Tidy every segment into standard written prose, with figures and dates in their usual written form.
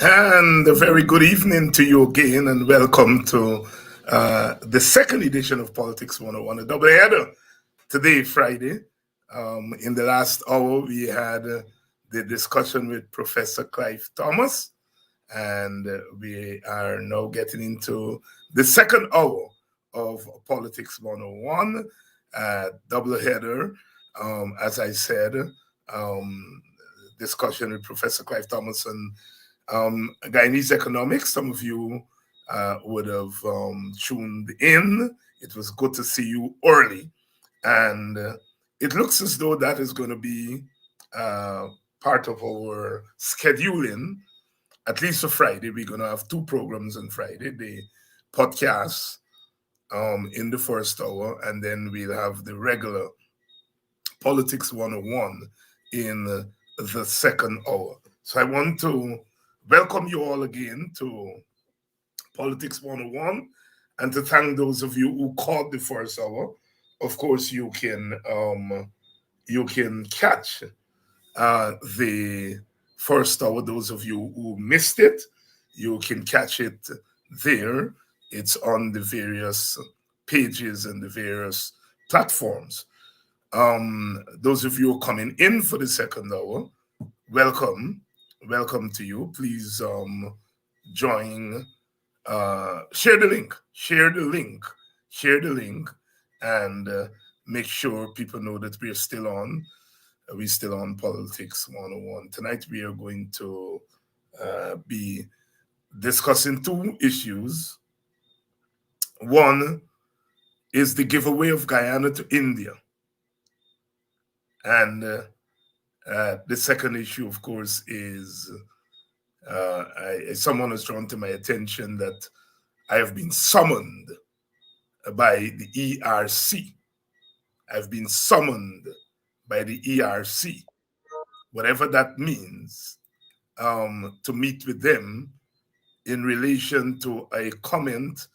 And a very good evening to you again, and welcome to the second edition of Politics 101, a double header today, Friday. In the last hour, we had the discussion with Professor Clive Thomas, and we are now getting into the second hour of Politics 101, double header. As I said, discussion with Professor Clive Thomas and Guyanese economics. Some of you would have tuned in. It was good to see you early. And it looks as though that is going to be uh, part of our scheduling, at least for Friday. We're going to have two programs on Friday, the podcast in the first hour, and then we'll have the regular Politics 101 in the second hour. So I want to welcome you all again to Politics 101 and to thank those of you who caught the first hour. Of course, you can catch the first hour. Those of you who missed it, you can catch it there. It's on the various pages and the various platforms. Those of you who are coming in for the second hour, welcome. Welcome to you. Please join, share the link, share the link, and make sure people know that we're still on. We're still on Politics 101. Tonight we are going to be discussing two issues. One is the giveaway of Guyana to India. And the second issue, of course, is someone has drawn to my attention that I have been summoned by the ERC. I've been summoned by the ERC, whatever that means, to meet with them in relation to a comment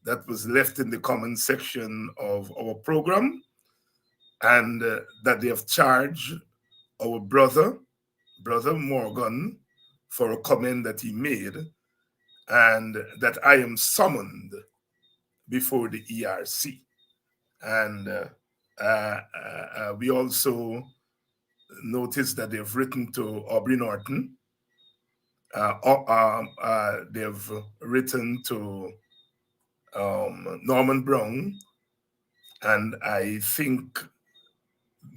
that was left in the comment section of our program, and that they have charged our brother Morgan, for a comment that he made, and that I am summoned before the ERC. And we also noticed that they've written to Aubrey Norton. They've written to Norman Brown, and I think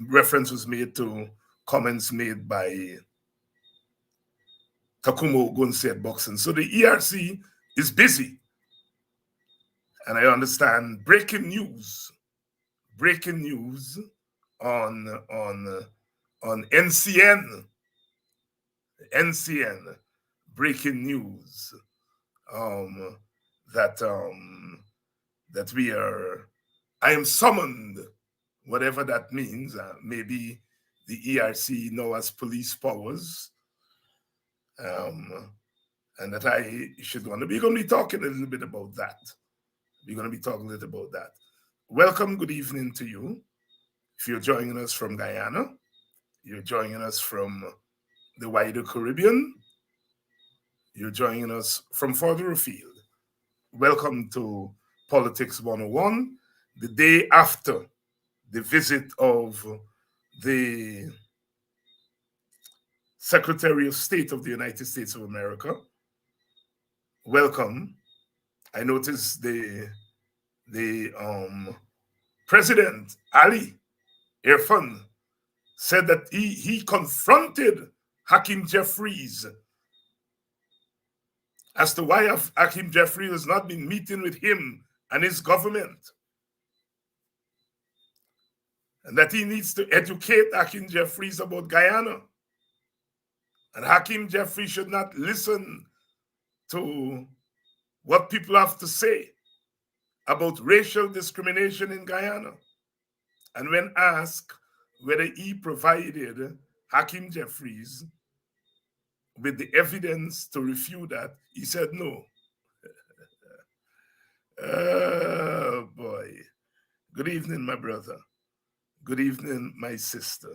reference was made to comments made by Takumo Gunset Boxing. So the ERC is busy. And I understand breaking news on NCN, breaking news um, that that we are. I am summoned, whatever that means. Maybe the ERC now has police powers, and that I should want to. We're going to be talking a little bit about that. We're going to be talking a little about that. Welcome, good evening to you. If you're joining us from Guyana, you're joining us from the wider Caribbean, you're joining us from further afield. Welcome to Politics 101, the day after the visit of the Secretary of State of the United States of America. Welcome. I noticed the President Ali Irfan said that he confronted Hakeem Jeffries as to why Hakeem Jeffries has not been meeting with him and his government, and that he needs to educate Hakeem Jeffries about Guyana. And Hakeem Jeffries should not listen to what people have to say about racial discrimination in Guyana. And when asked whether he provided Hakeem Jeffries with the evidence to refute that, he said no. Oh boy. Good evening, my brother. Good evening, my sister.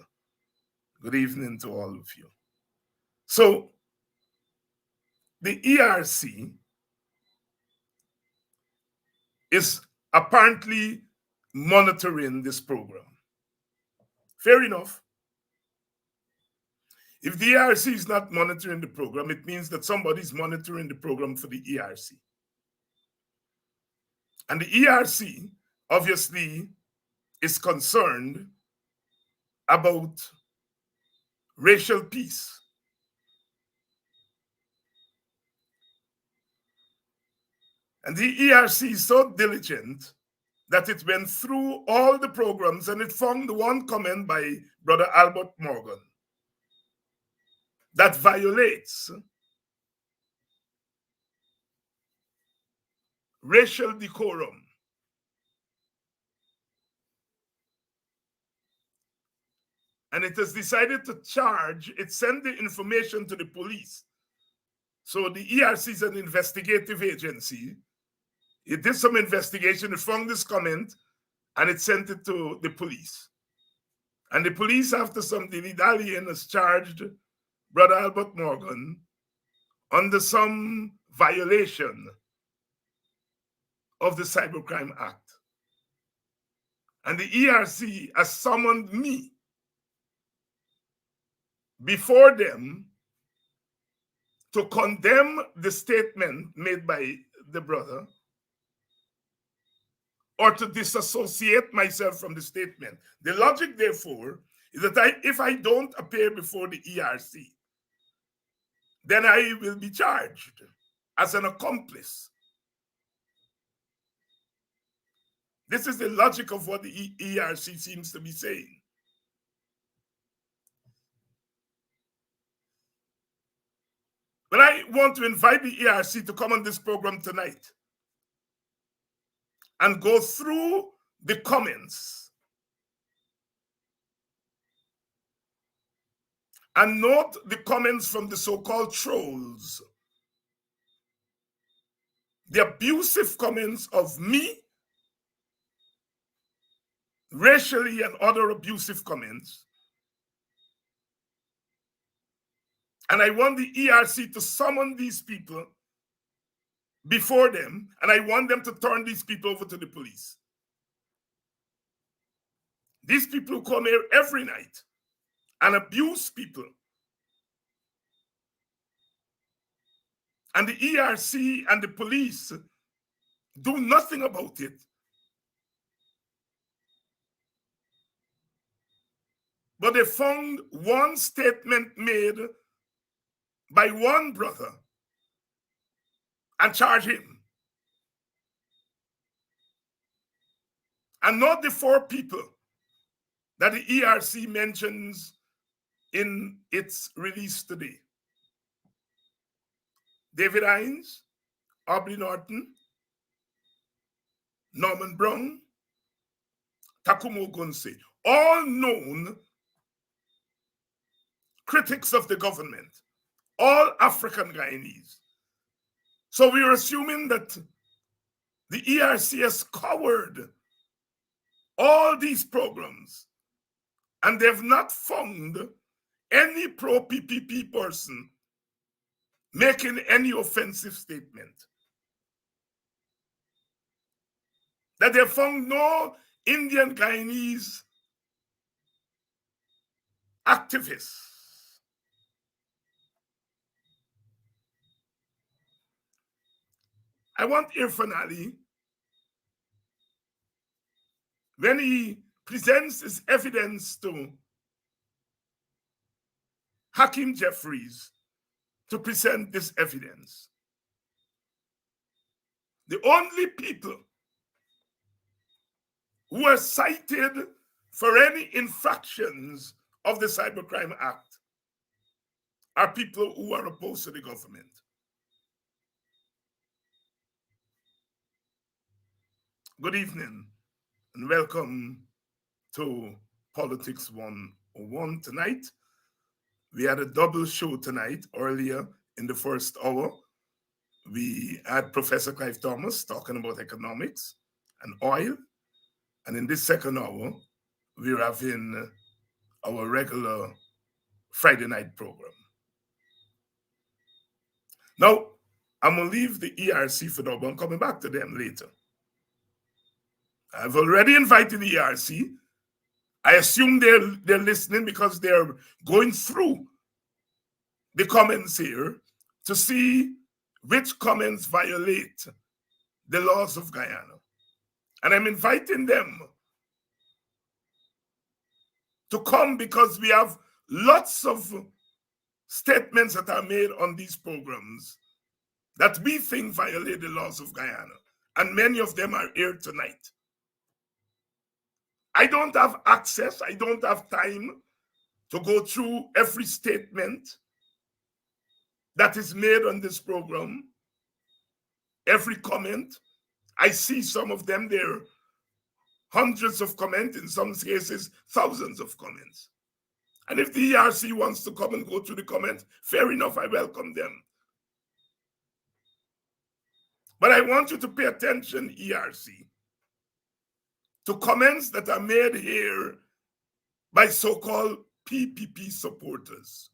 Good evening to all of you. So, the ERC is apparently monitoring this program. Fair enough. If the ERC is not monitoring the program, it means that somebody's monitoring the program for the ERC. And the ERC obviously is concerned about racial peace. And the ERC is so diligent that it went through all the programs and it found one comment by Brother Albert Morgan that violates racial decorum. And it has decided to charge, it sent the information to the police. So the ERC is an investigative agency. It did some investigation, it found this comment, and it sent it to the police. And the police, after some dilly-dallying, has charged Brother Albert Morgan under some violation of the Cybercrime Act. And the ERC has summoned me before them to condemn the statement made by the brother or to disassociate myself from the statement. The logic, therefore, is that if I don't appear before the ERC, then I will be charged as an accomplice. This is the logic of what the ERC seems to be saying. But I want to invite the ERC to come on this program tonight and go through the comments and note the comments from the so-called trolls, the abusive comments of me, racially and other abusive comments. And I want the ERC to summon these people before them, and I want them to turn these people over to the police. These people who come here every night and abuse people. And the ERC and the police do nothing about it. But they found one statement made by one brother and charge him. And not the 4 people that the ERC mentions in its release today. David Hines, Aubrey Norton, Norman Brown, Takumo Gunse, all known critics of the government, all African Guyanese. So we are assuming that the ERC has covered all these programs and they've not found any pro-PPP person making any offensive statement. That they found no Indian Guyanese activists. I want Irfan Ali, when he presents his evidence to Hakeem Jeffries, to present this evidence. The only people who are cited for any infractions of the Cybercrime Act are people who are opposed to the government. Good evening and welcome to Politics 101 tonight. We had a double show tonight. Earlier in the first hour, we had Professor Clive Thomas talking about economics and oil. And in this second hour, we're having our regular Friday night program. Now, I'm going to leave the ERC for now, but I'm coming back to them later. I've already invited the ERC. I assume they're listening because they're going through the comments here to see which comments violate the laws of Guyana. And I'm inviting them to come because we have lots of statements that are made on these programs that we think violate the laws of Guyana. And many of them are here tonight. I don't have access, I don't have time to go through every statement that is made on this program, every comment. I see some of them there, hundreds of comments, in some cases, thousands of comments. And if the ERC wants to come and go through the comments, fair enough, I welcome them. But I want you to pay attention, ERC, to comments that are made here by so-called PPP supporters.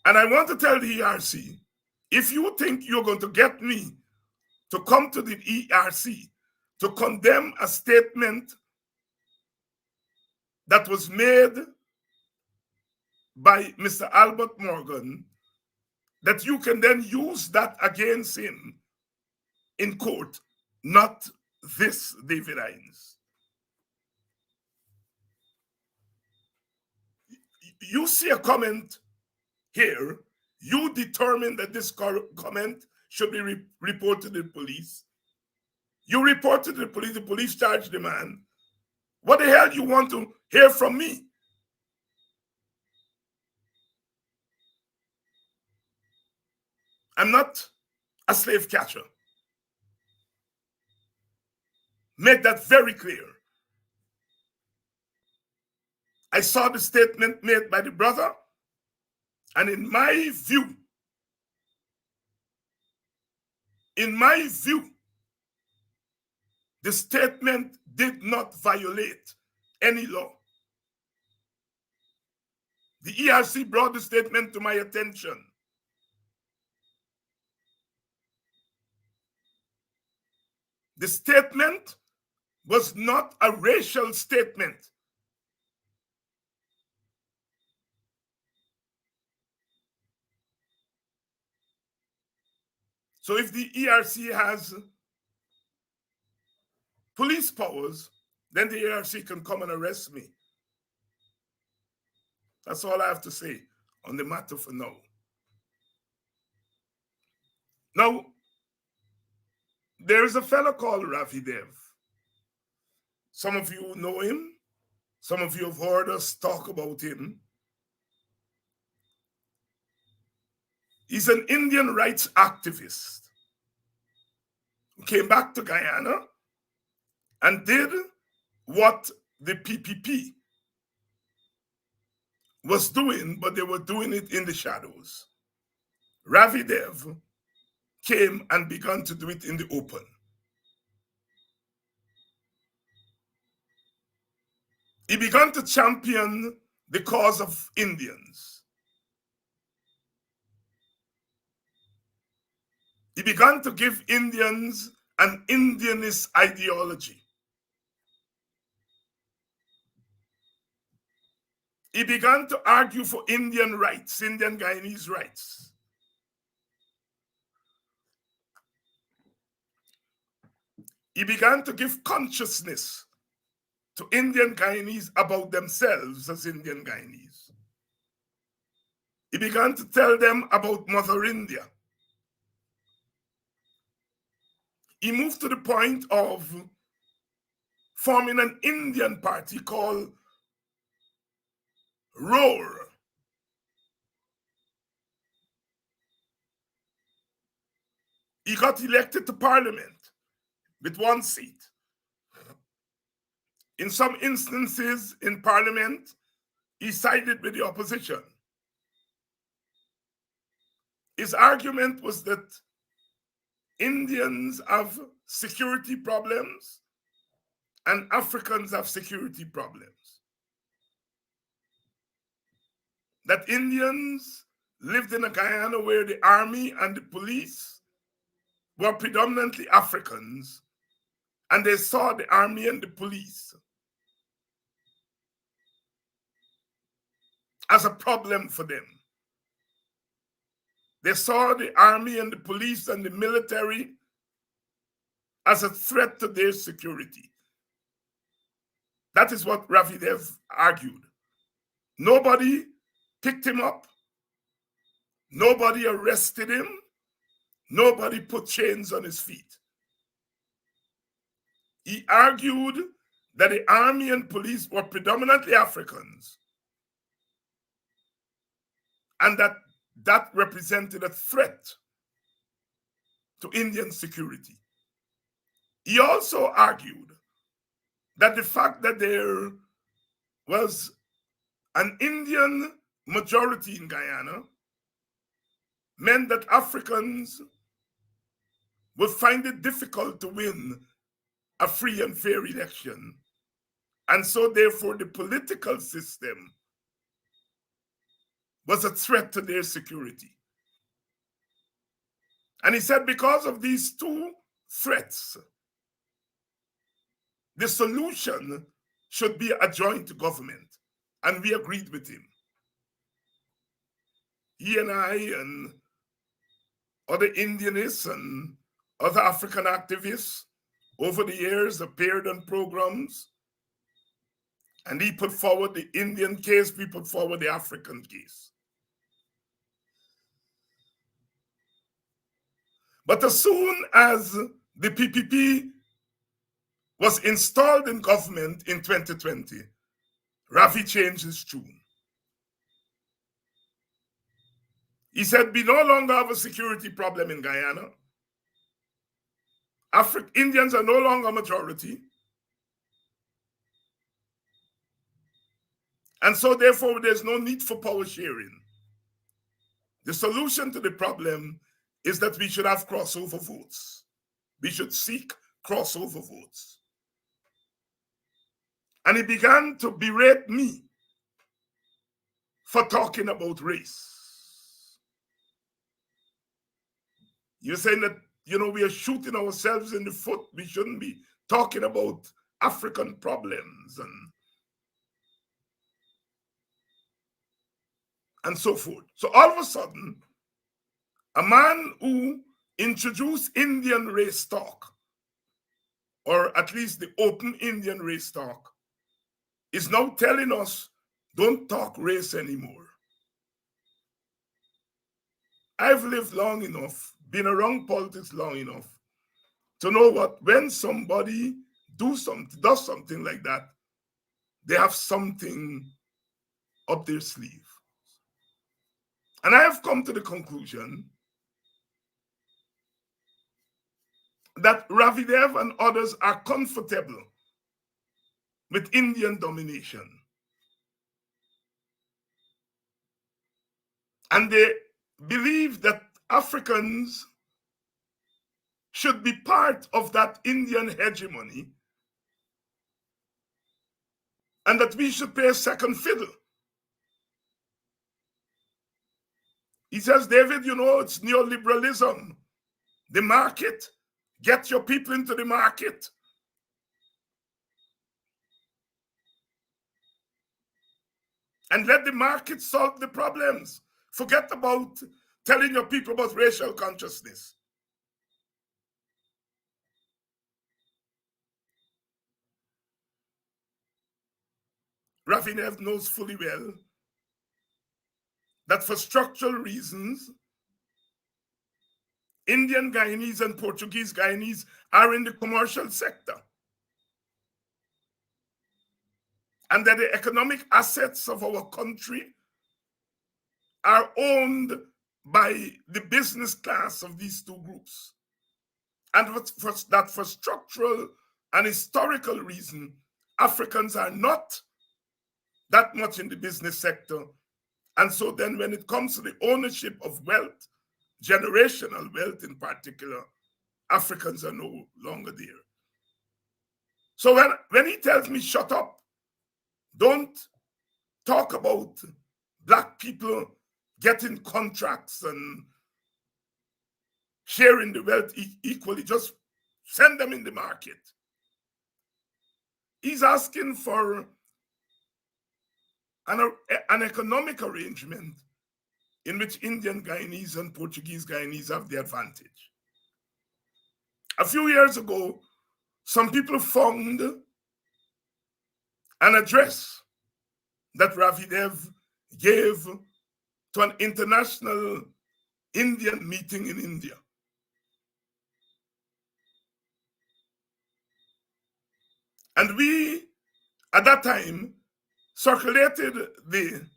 And I want to tell the ERC, if you think you're going to get me to come to the ERC to condemn a statement that was made by Mr. Albert Morgan, that you can then use that against him in court, not this David Hines. You see a comment here, you determine that this comment should be reported to the police. You reported to the police charged the man. What the hell do you want to hear from me? I'm not a slave catcher. Make that very clear. I saw the statement made by the brother, and in my view, the statement did not violate any law. The ERC brought the statement to my attention. The statement was not a racial statement. So if the ERC has police powers, then the ERC can come and arrest me. That's all I have to say on the matter for now. Now, there is a fellow called Ravi. Some of you know him. Some of you have heard us talk about him. He's an Indian rights activist who came back to Guyana and did what the PPP was doing, but they were doing it in the shadows. Ravi came and began to do it in the open. He began to champion the cause of Indians. He began to give Indians an Indianist ideology. He began to argue for Indian rights, Indian Guyanese rights. He began to give consciousness to Indian Guyanese about themselves as Indian Guyanese. He began to tell them about Mother India. He moved to the point of forming an Indian party called ROAR. He got elected to parliament with 1 seat. In some instances in parliament, he sided with the opposition. His argument was that Indians have security problems and Africans have security problems. that Indians lived in a Guyana where the army and the police were predominantly Africans, and they saw the army and the police as a problem for them. They saw the army and the police and the military as a threat to their security. That is what Ravi argued. Nobody picked him up. Nobody arrested him. Nobody put chains on his feet. He argued that the army and police were predominantly Africans, and that represented a threat to Indian security. He also argued that the fact that there was an Indian majority in Guyana meant that Africans would find it difficult to win a free and fair election. And so therefore the political system was a threat to their security. And he said because of these two threats, the solution should be a joint government. And we agreed with him. He and I and other Indianists and other African activists over the years appeared on programs, and he put forward the Indian case, we put forward the African case. But as soon as the PPP was installed in government in 2020, Ravi changed his tune. He said, we no longer have a security problem in Guyana. Indians are no longer majority. And so therefore, there's no need for power sharing. The solution to the problem is that we should have crossover votes. We should seek crossover votes. And he began to berate me for talking about race. You're saying that, we are shooting ourselves in the foot. We shouldn't be talking about African problems and so forth. So all of a sudden, a man who introduced Indian race talk, or at least the open Indian race talk, is now telling us, don't talk race anymore. I've lived long enough, been around politics long enough, to know what when somebody does something like that, they have something up their sleeve. And I have come to the conclusion that Ravi and others are comfortable with Indian domination. And they believe that Africans should be part of that Indian hegemony and that we should pay second fiddle. He says, David, it's neoliberalism. The market, get your people into the market. And let the market solve the problems. Forget about telling your people about racial consciousness. Ravi knows fully well that for structural reasons, Indian Guyanese and Portuguese Guyanese are in the commercial sector. And that the economic assets of our country are owned by the business class of these two groups. And that for structural and historical reason, Africans are not that much in the business sector. And so then when it comes to the ownership of wealth, generational wealth in particular, Africans are no longer there. So when he tells me, shut up, don't talk about black people getting contracts and sharing the wealth equally, just send them in the market. He's asking for an economic arrangement in which Indian Guyanese and Portuguese Guyanese have the advantage. A few years ago, some people found an address that Ravi gave to an international Indian meeting in India. And we, at that time, circulated the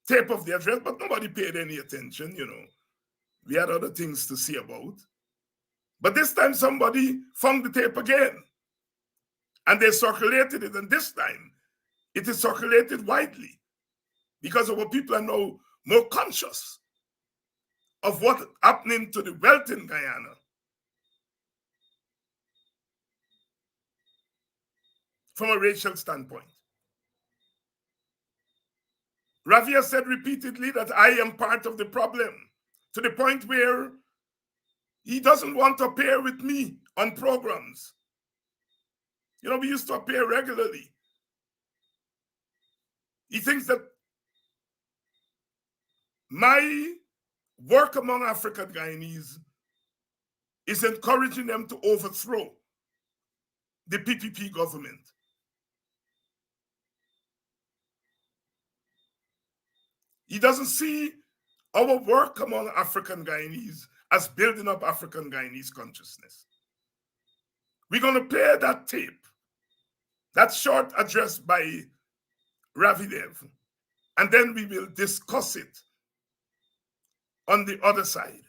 tape of the address, but nobody paid any attention, We had other things to see about. But this time somebody found the tape again, and they circulated it, and this time it is circulated widely because our people are now more conscious of what's happening to the wealth in Guyana. From a racial standpoint. Ravi has said repeatedly that I am part of the problem, to the point where he doesn't want to appear with me on programs. We used to appear regularly. He thinks that my work among African Guyanese is encouraging them to overthrow the PPP government. He doesn't see our work among African Guyanese as building up African Guyanese consciousness. We're going to play that tape, that short address by Ravi, and then we will discuss it on the other side.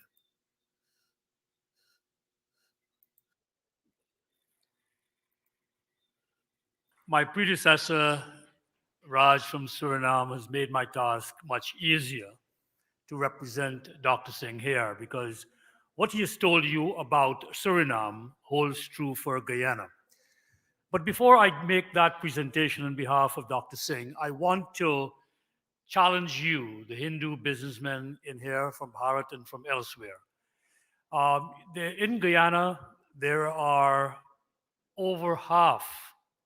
My predecessor, Raj from Suriname, has made my task much easier to represent Dr. Singh here, because what he has told you about Suriname holds true for Guyana. But before I make that presentation on behalf of Dr. Singh, I want to challenge you, the Hindu businessmen in here from Bharat and from elsewhere. In Guyana, there are over half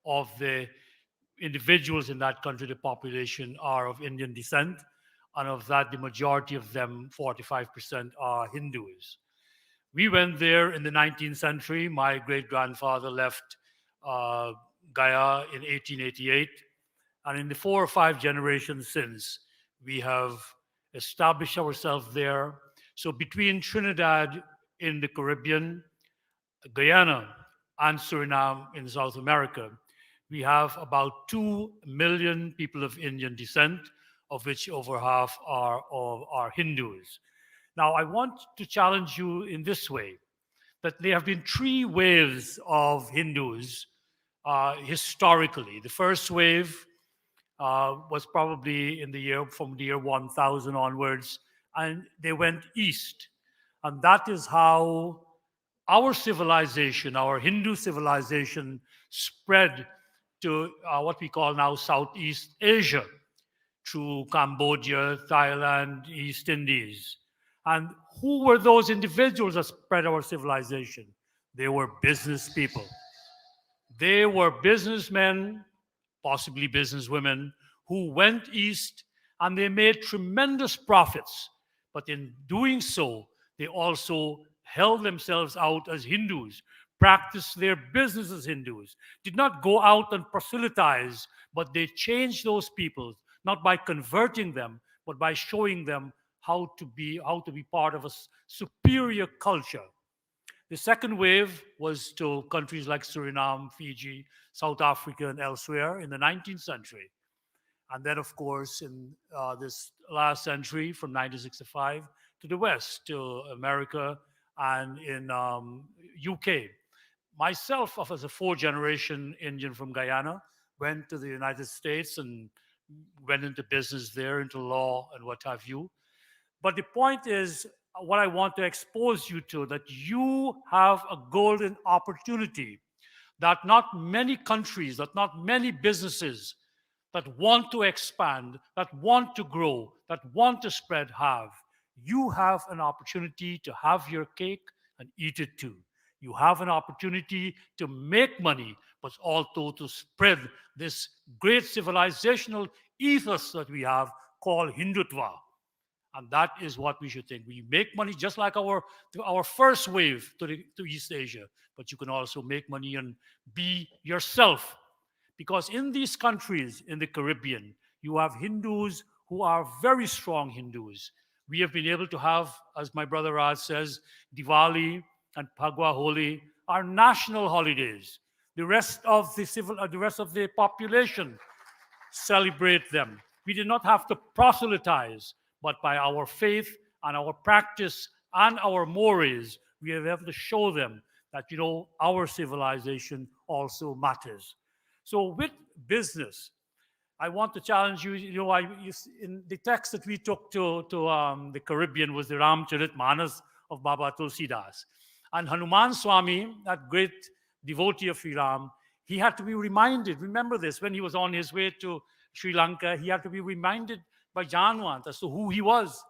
of the individuals in that country, the population, are of Indian descent. And of that, the majority of them, 45%, are Hindus. We went there in the 19th century. My great-grandfather left Gaya in 1888. And in the 4 or 5 generations since, we have established ourselves there. So between Trinidad in the Caribbean, Guyana, and Suriname in South America, we have about 2 million people of Indian descent, of which over half are Hindus. Now, I want to challenge you in this way, that there have been 3 waves of Hindus historically. The first wave was probably from the year 1000 onwards, and they went east. And that is how our civilization, our Hindu civilization, spread to what we call now Southeast Asia, through Cambodia, Thailand, East Indies. And who were those individuals that spread our civilization? They were business people. They were businessmen, possibly businesswomen, who went east, and they made tremendous profits. But in doing so, they also held themselves out as Hindus, practiced their business as Hindus, did not go out and proselytize, but they changed those people, not by converting them, but by showing them how to be part of a superior culture. The second wave was to countries like Suriname, Fiji, South Africa, and elsewhere in the 19th century. And then, of course, in this last century, from 1965 to the West, to America, and in UK. Myself, as a 4th-generation Indian from Guyana, went to the United States and went into business there, into law and what have you. But the point is, what I want to expose you to, that you have a golden opportunity that not many countries, that not many businesses that want to expand, that want to grow, that want to spread have. You have an opportunity to have your cake and eat it too. You have an opportunity to make money, but also to spread this great civilizational ethos that we have called Hindutva. And that is what we should think. We make money just like our first wave to East Asia, but you can also make money and be yourself. Because in these countries in the Caribbean, you have Hindus who are very strong Hindus. We have been able to have, as my brother Raj says, Diwali and Phagwa Holi are national holidays. The rest of the population celebrate them. We did not have to proselytize, but by our faith and our practice and our mores, we have able to show them that, our civilization also matters. So with business, I want to challenge you. In the text that we took to the Caribbean was the Ramcharitmanas of Baba Tulsidas. And Hanuman Swami, that great devotee of Sri Ram, he had to be reminded. Remember this, when he was on his way to Sri Lanka, he had to be reminded by Janwant as to who he was.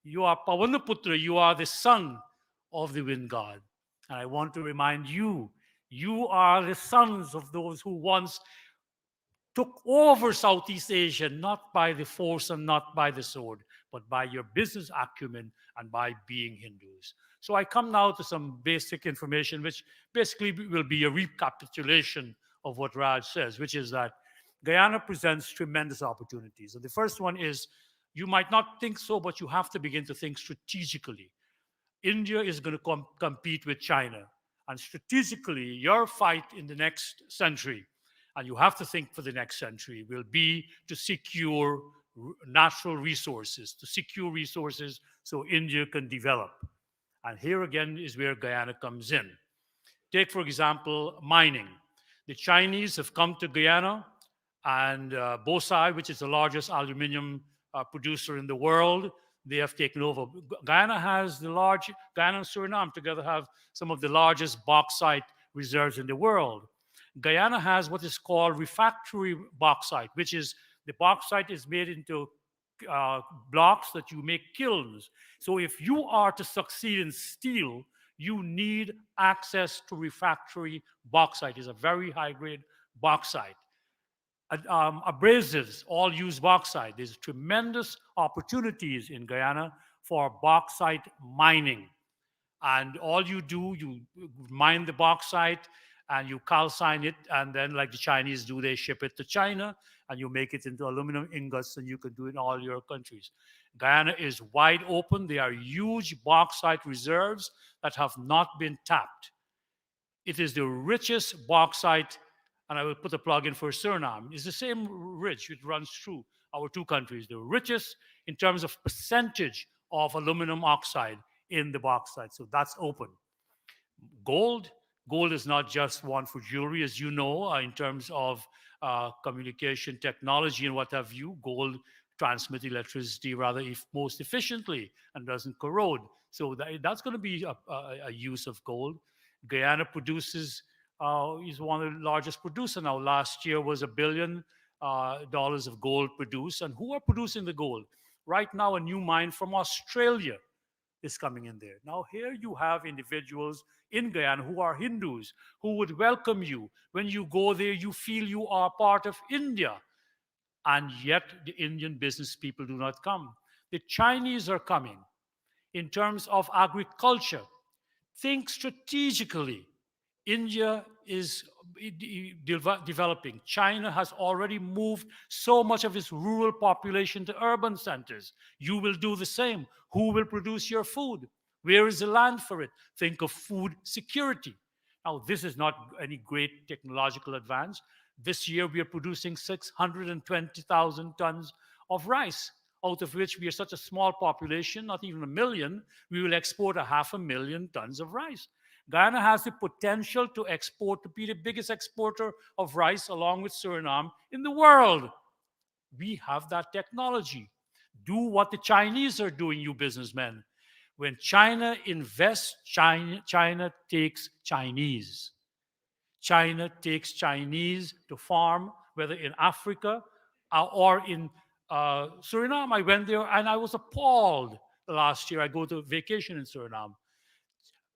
You are Pavanaputra, you are the son of the wind god. And I want to remind you, you are the sons of those who once took over Southeast Asia, not by the force and not by the sword, but by your business acumen and by being Hindus. So I come now to some basic information, which basically will be a recapitulation of what Raj says, which is that Guyana presents tremendous opportunities. And the first one is, you might not think so, but you have to begin to think strategically. India is going to compete with China. And strategically, your fight in the next century, and you have to think for the next century, will be to secure natural resources, so India can develop. And here again is where Guyana comes in. Take, for example, mining. The Chinese have come to Guyana, and Bosai, which is the largest aluminum producer in the world, they have taken over. Guyana and Suriname together have some of the largest bauxite reserves in the world. Guyana has what is called refractory bauxite, which is the bauxite is made into blocks that you make kilns. So if you are to succeed in steel, you need access to refractory bauxite. It's a very high grade bauxite. Abrasives all use bauxite. There's tremendous opportunities in Guyana for bauxite mining. And all you do, you mine the bauxite and you calcine it, and then, like the Chinese do, they ship it to China and you make it into aluminum ingots, and you can do it in all your countries. Guyana is wide open. There are huge bauxite reserves that have not been tapped. It is the richest bauxite, and I will put a plug in for Suriname. It's the same ridge which runs through our two countries, the richest in terms of percentage of aluminum oxide in the bauxite. So that's open. Gold. Gold is not just one for jewelry, as you know, in terms of communication technology and what have you. Gold transmits electricity rather most efficiently and doesn't corrode. So that's going to be a use of gold. Guyana produces, is one of the largest producers now. Last year was $1 billion of gold produced. And who are producing the gold? Right now, a new mine from Australia is coming in there. Now, here you have individuals in Guyana who are Hindus, who would welcome you. When you go there, you feel you are part of India. And yet, the Indian business people do not come. The Chinese are coming. In terms of agriculture, think strategically. India is developing. China has already moved so much of its rural population to urban centers. You will do the same. Who will produce your food? Where is the land for it? Think of food security. Now, this is not any great technological advance. This year, we are producing 620,000 tons of rice, out of which we are such a small population, not even 1 million, we will export 500,000 tons of rice. Guyana has the potential to export, to be the biggest exporter of rice along with Suriname in the world. We have that technology. Do what the Chinese are doing, you businessmen. When China invests, China takes Chinese. China takes Chinese to farm, whether in Africa or in Suriname. I went there and I was appalled last year. I go to vacation in Suriname.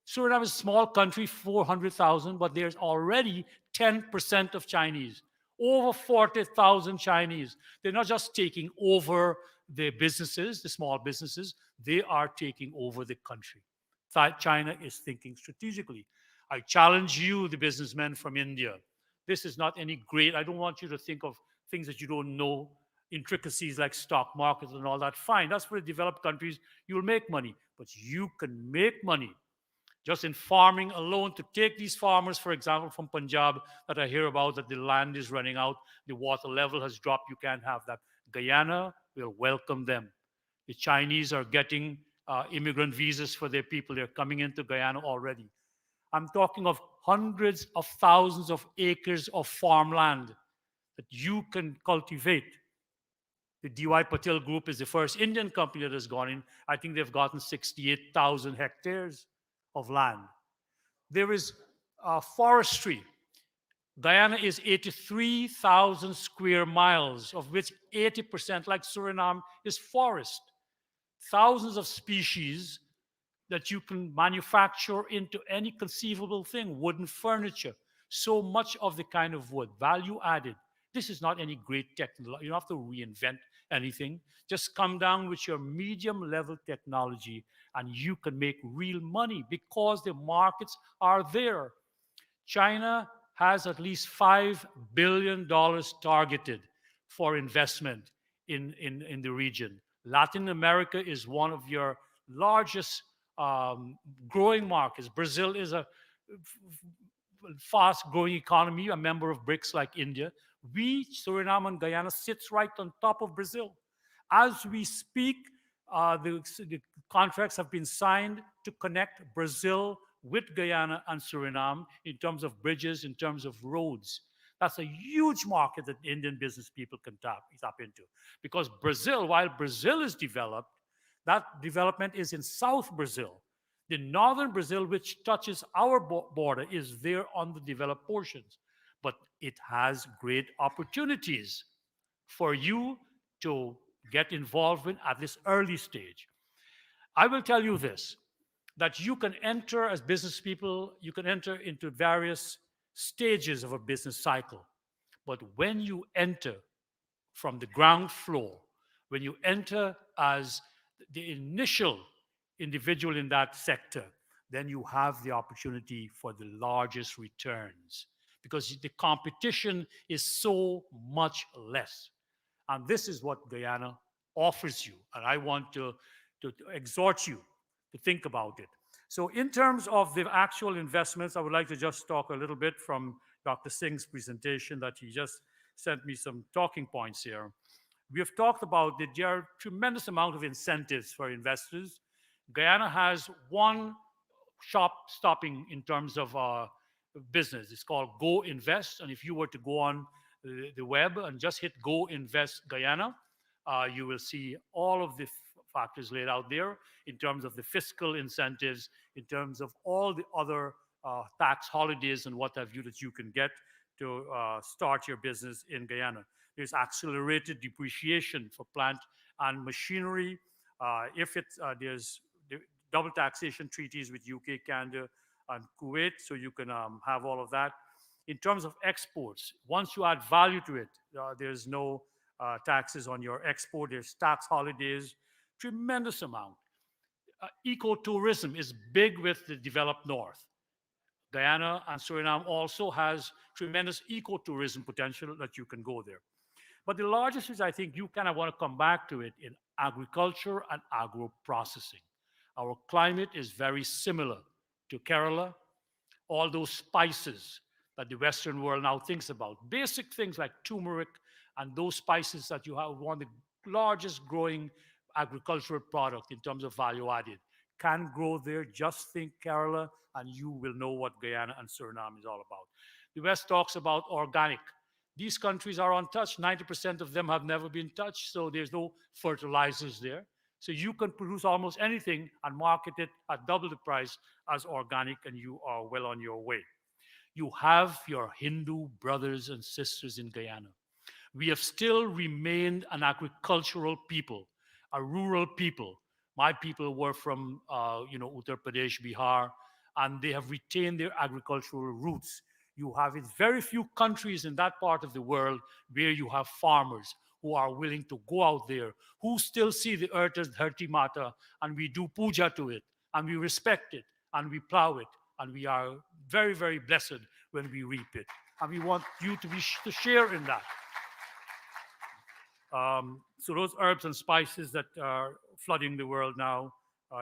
Suriname is a small country, 400,000, but there's already 10% of Chinese, over 40,000 Chinese. They're not just taking over the businesses, the small businesses, they are taking over the country. China is thinking strategically. I challenge you, the businessmen from India. This is not any great, I don't want you to think of things that you don't know, intricacies like stock markets and all that. Fine, that's for the developed countries. You'll make money, but you can make money just in farming alone. To take these farmers, for example, from Punjab that I hear about, that the land is running out, the water level has dropped, you can't have that. Guyana will welcome them. The Chinese are getting immigrant visas for their people. They're coming into Guyana already. I'm talking of hundreds of thousands of acres of farmland that you can cultivate. The DY Patel Group is the first Indian company that has gone in. I think they've gotten 68,000 hectares of land. There is forestry. Guyana is 83,000 square miles, of which 80%, like Suriname, is forest. Thousands of species that you can manufacture into any conceivable thing, wooden furniture, so much of the kind of wood, value added. This is not any great technology. You don't have to reinvent anything. Just come down with your medium level technology and you can make real money because the markets are there. China has at least $5 billion targeted for investment in the region. Latin America is one of your largest growing markets. Brazil is a fast growing economy, a member of BRICS like India. We, Suriname and Guyana, sits right on top of Brazil. As we speak, the contracts have been signed to connect Brazil with Guyana and Suriname in terms of bridges, in terms of roads. That's a huge market that Indian business people can tap into. Because Brazil, while Brazil is developed, that development is in South Brazil. The northern Brazil, which touches our border, is there on the developed portions. But it has great opportunities for you to get involved in at this early stage. I will tell you this, that you can enter as business people, you can enter into various stages of a business cycle. But when you enter from the ground floor, when you enter as the initial individual in that sector, then you have the opportunity for the largest returns because the competition is so much less. And this is what Guyana offers you. And I want to exhort you to think about it. So, in terms of the actual investments, I would like to just talk a little bit from Dr. Singh's presentation that he just sent me some talking points here. We have talked about that there are tremendous amount of incentives for investors. Guyana has one shop stopping in terms of business. It's called Go Invest. And if you were to go on the web and just hit Go Invest Guyana, you will see all of the factors laid out there in terms of the fiscal incentives, in terms of all the other tax holidays and what have you that you can get to start your business in Guyana. There's accelerated depreciation for plant and machinery. If it's there's double taxation treaties with UK, Canada, and Kuwait, so you can have all of that. In terms of exports, once you add value to it, there's no taxes on your export. There's tax holidays, tremendous amount. Ecotourism is big with the developed north. Guyana and Suriname also has tremendous ecotourism potential that you can go there. But the largest is, I think, you kind of want to come back to it in agriculture and agro processing. Our climate is very similar to Kerala. All those spices that the Western world now thinks about, basic things like turmeric and those spices that you have, one of the largest growing agricultural product in terms of value added, can grow there. Just think Kerala, and you will know what Guyana and Suriname is all about. The West talks about organic. These countries are untouched. 90% of them have never been touched, so there's no fertilizers there. So you can produce almost anything and market it at double the price as organic, and you are well on your way. You have your Hindu brothers and sisters in Guyana. we have still remained an agricultural people, a rural people. My people were from, Uttar Pradesh, Bihar, and they have retained their agricultural roots. You have in very few countries in that part of the world where you have farmers who are willing to go out there, who still see the earth as Dharti Mata, and we do puja to it, and we respect it, and we plow it, and we are very, very blessed when we reap it. And we want you to share in that. So those herbs and spices that are flooding the world now,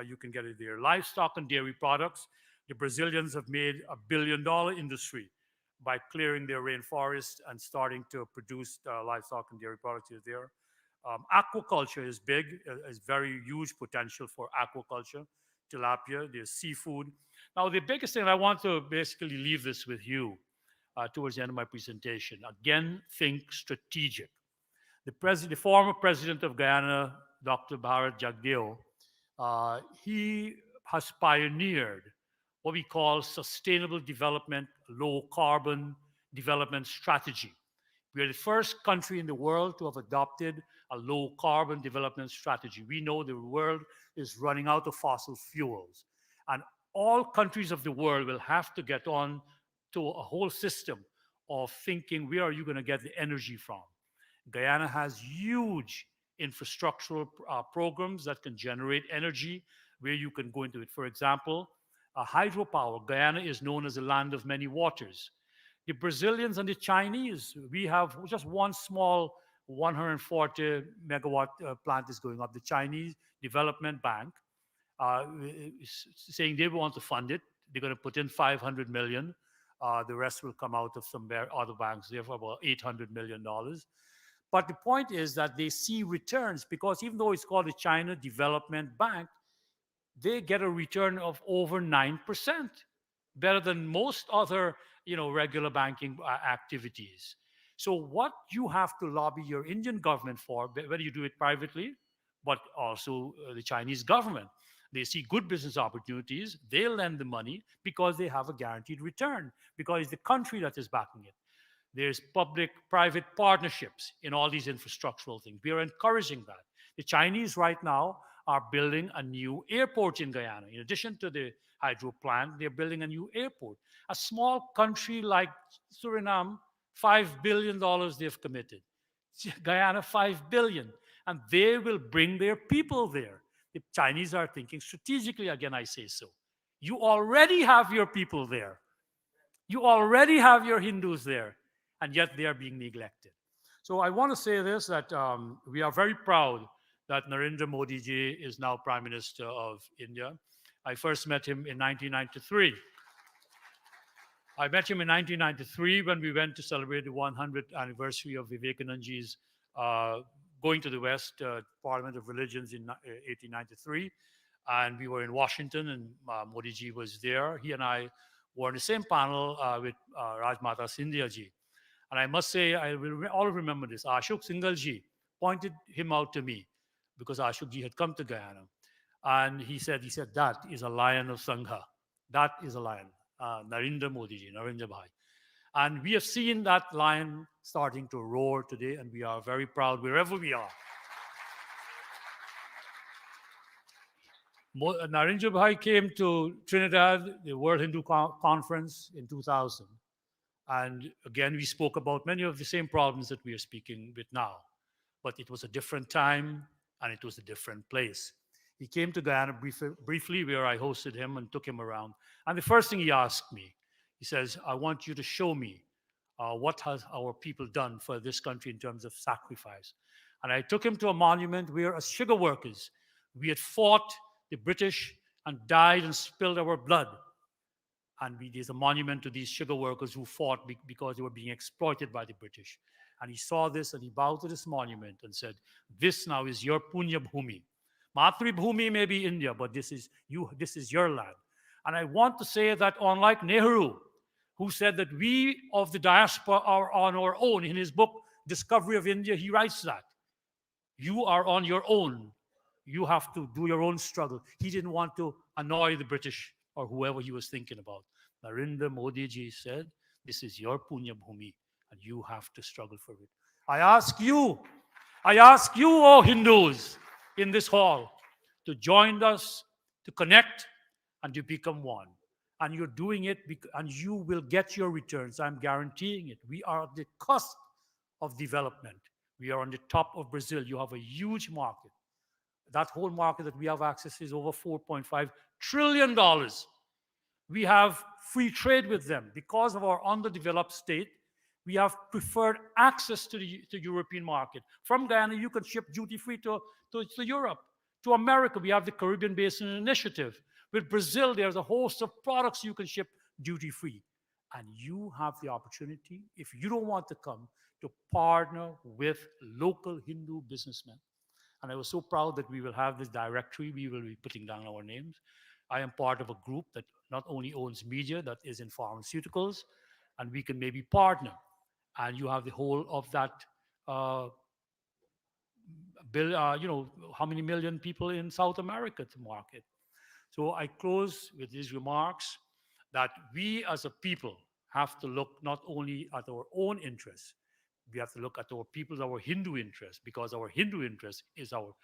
you can get it there. Livestock and dairy products. The Brazilians have made $1 billion industry by clearing their rainforest and starting to produce livestock and dairy products there. Aquaculture is big, is very huge potential for aquaculture. Tilapia, there's seafood. Now, the biggest thing I want to basically leave this with you towards the end of my presentation. Again, think strategic. The former president of Guyana, Dr. Bharat Jagdeo, he has pioneered what we call sustainable development, low carbon development strategy. We are the first country in the world to have adopted a low carbon development strategy. We know the world is running out of fossil fuels, and all countries of the world will have to get on to a whole system of thinking, where are you going to get the energy from? Guyana has huge infrastructural programs that can generate energy where you can go into it. For example, hydropower. Guyana is known as the land of many waters. The Brazilians and the Chinese, we have just one small 140 megawatt plant is going up. The Chinese Development Bank is saying they want to fund it. They're going to put in 500 million. The rest will come out of some other banks. They have about $800 million. But the point is that they see returns because even though it's called the China Development Bank, they get a return of over 9%, better than most other, regular banking activities. So what you have to lobby your Indian government for, whether you do it privately, but also the Chinese government, they see good business opportunities, they lend the money because they have a guaranteed return, because it's the country that is backing it. There's public-private partnerships in all these infrastructural things. We are encouraging that. The Chinese right now are building a new airport in Guyana. In addition to the hydro plant, they're building a new airport. A small country like Suriname, $5 billion they've committed. Guyana, $5 billion. And they will bring their people there. The Chinese are thinking strategically, again, I say so. You already have your people there. You already have your Hindus there, and yet they are being neglected. So I want to say this, that we are very proud that Narendra Modi ji is now Prime Minister of India. I first met him in 1993. I met him in 1993 when we went to celebrate the 100th anniversary of Vivekanandaji's going to the West, Parliament of Religions in 1893. And we were in Washington, and Modi ji was there. He and I were on the same panel with Rajmata Scindia ji. And I must say, I will all remember this. Ashok Singhal ji pointed him out to me because Ashok ji had come to Guyana. And he said, that is a lion of Sangha. That is a lion. Narendra Modi ji, Narendra Bhai. And we have seen that lion starting to roar today, and we are very proud wherever we are. Narendra Bhai came to Trinidad, the World Hindu Conference in 2000. And again, we spoke about many of the same problems that we are speaking with now. But it was a different time, and it was a different place. He came to Guyana briefly, where I hosted him and took him around. And the first thing he asked me, he says, I want you to show me what has our people done for this country in terms of sacrifice. And I took him to a monument where, as sugar workers, we had fought the British and died and spilled our blood. And there's a monument to these sugar workers who fought because they were being exploited by the British. And he saw this and he bowed to this monument and said, this now is your Punya Bhumi. Matri Bhumi may be India, but this is your land. And I want to say that unlike Nehru, who said that we of the diaspora are on our own, in his book, Discovery of India, he writes that. You are on your own. You have to do your own struggle. He didn't want to annoy the British or whoever he was thinking about. Narendra Modi ji said, this is your Punya Bhumi, and you have to struggle for it. I ask you, I ask you, all Hindus in this hall, to join us, to connect, and to become one. And you're doing it, and you will get your returns. I'm guaranteeing it. We are at the cusp of development. We are on the top of Brazil. You have a huge market. That whole market that we have access is over $4.5 trillion. We have free trade with them. Because of our underdeveloped state, we have preferred access to the European market. From Guyana, you can ship duty free to Europe. To America, we have the Caribbean Basin Initiative. With Brazil, there's a host of products you can ship duty free. And you have the opportunity, if you don't want to come, to partner with local Hindu businessmen. And I was so proud that we will have this directory. We will be putting down our names. I am part of a group that not only owns media, that is in pharmaceuticals, and we can maybe partner. And you have the whole of that uh, how many million people in South America to market. So I close with these remarks that we as a people have to look not only at our own interests, we have to look at our people's, our Hindu interests, because our Hindu interest is our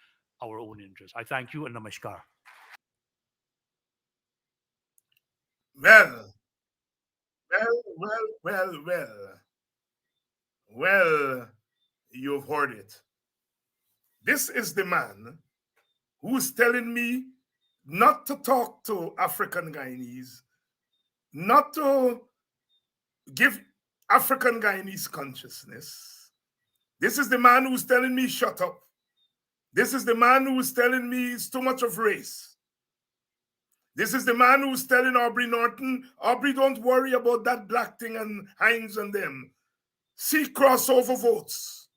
own interest. I thank you and namaskar. Well, well. Well, you've heard it. This is the man who's telling me not to talk to African Guyanese, not to give African Guyanese consciousness. This is the man who's telling me shut up. This is the man who's telling me it's too much of race. This is the man who's telling Aubrey Norton, Aubrey, don't worry about that black thing and Hines and them. See crossover votes.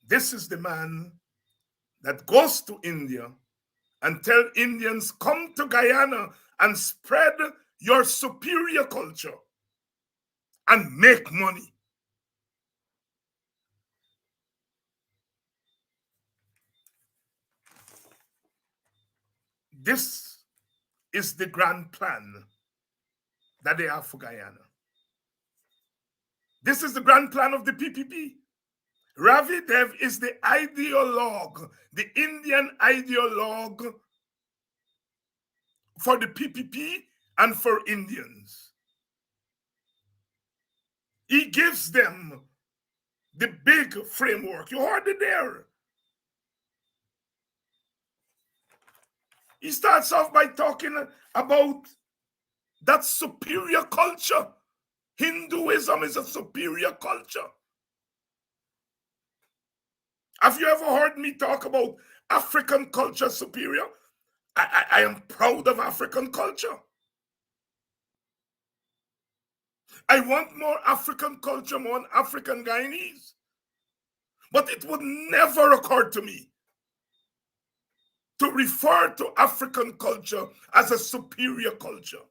This is the man that goes to India and tell Indians, come to Guyana and spread your superior culture and make money. This is the grand plan that they have for Guyana. This is the grand plan of the PPP. Ravi Dev is the ideologue, the Indian ideologue for the PPP and for Indians. He gives them the big framework. You heard it there. He starts off by talking about that superior culture. Hinduism is a superior culture. Have you ever heard me talk about African culture superior? I am proud of African culture. I want more African culture, more African Guyanese. But it would never occur to me to refer to African culture as a superior culture.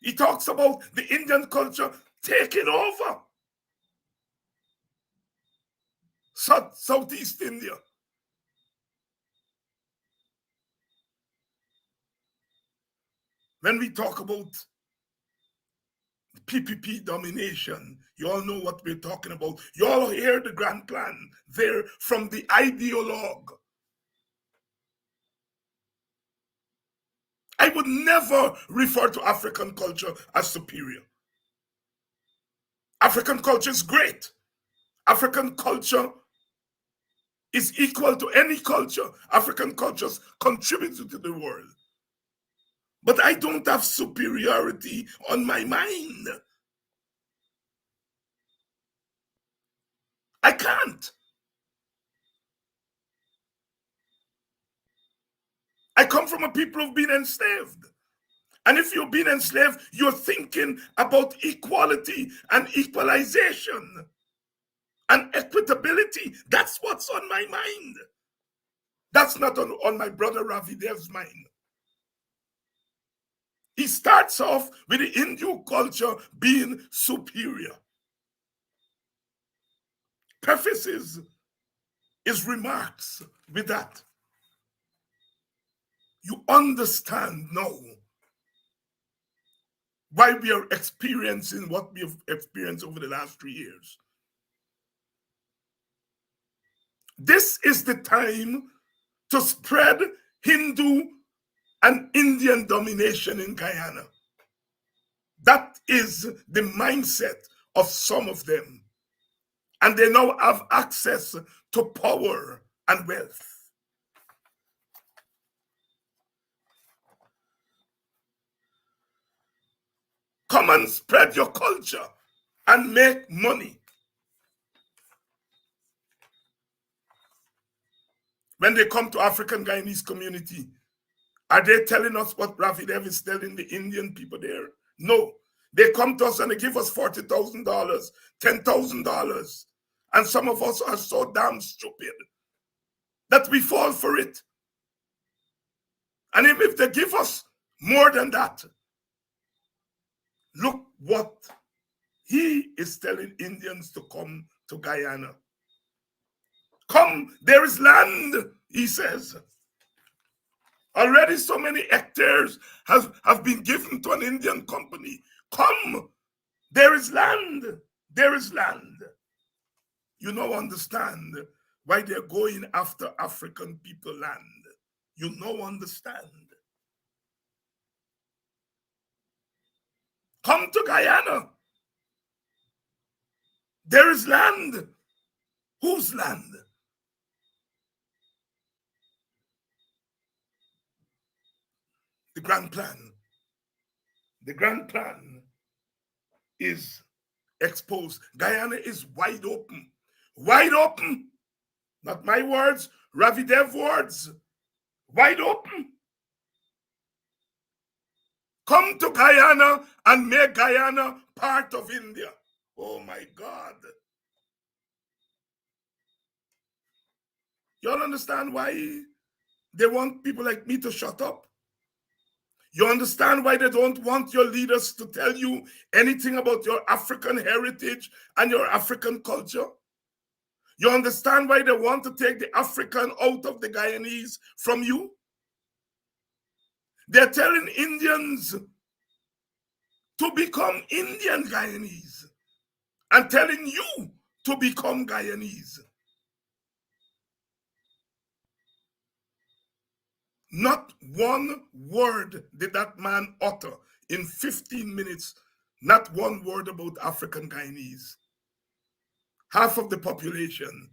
He talks about the Indian culture taking over Southeast India. When we talk about PPP domination, you all know what we're talking about. You all hear the grand plan there from the ideologue. I would never refer to African culture as superior. African culture is great. African culture is equal to any culture. African cultures contribute to the world. But I don't have superiority on my mind. I can't. I come from a people who've been enslaved. And if you've been enslaved, you're thinking about equality and equalization and equitability. That's what's on my mind. That's not on my brother Ravi Dev's mind. He starts off with the Hindu culture being superior. Prefaces his remarks with that. You understand now why we are experiencing what we have experienced over the last 3 years. This is the time to spread Hindu and Indian domination in Guyana. That is the mindset of some of them. And they now have access to power and wealth. Come and spread your culture and make money. When they come to African Guyanese community, are they telling us what Ravi David is telling the Indian people there? No. They come to us and they give us $40,000, $10,000. And some of us are so damn stupid that we fall for it. And even if they give us more than that, look what he is telling Indians to come to Guyana. Come, there is land, he says. Already so many hectares have been given to an Indian company. Come, there is land. There is land. You now understand why they're going after African people land. You now understand. Come to Guyana. There is land. Whose land? The grand plan. The grand plan is exposed. Guyana is wide open. Wide open. Not my words, Ravi Dev words. Wide open. Come to Guyana and make Guyana part of India. Oh my God. You all understand why they want people like me to shut up? You understand why they don't want your leaders to tell you anything about your African heritage and your African culture? You understand why they want to take the African out of the Guyanese from you? They're telling Indians to become Indian Guyanese and telling you to become Guyanese. Not one word did that man utter in 15 minutes. Not one word about African Guyanese. Half of the population.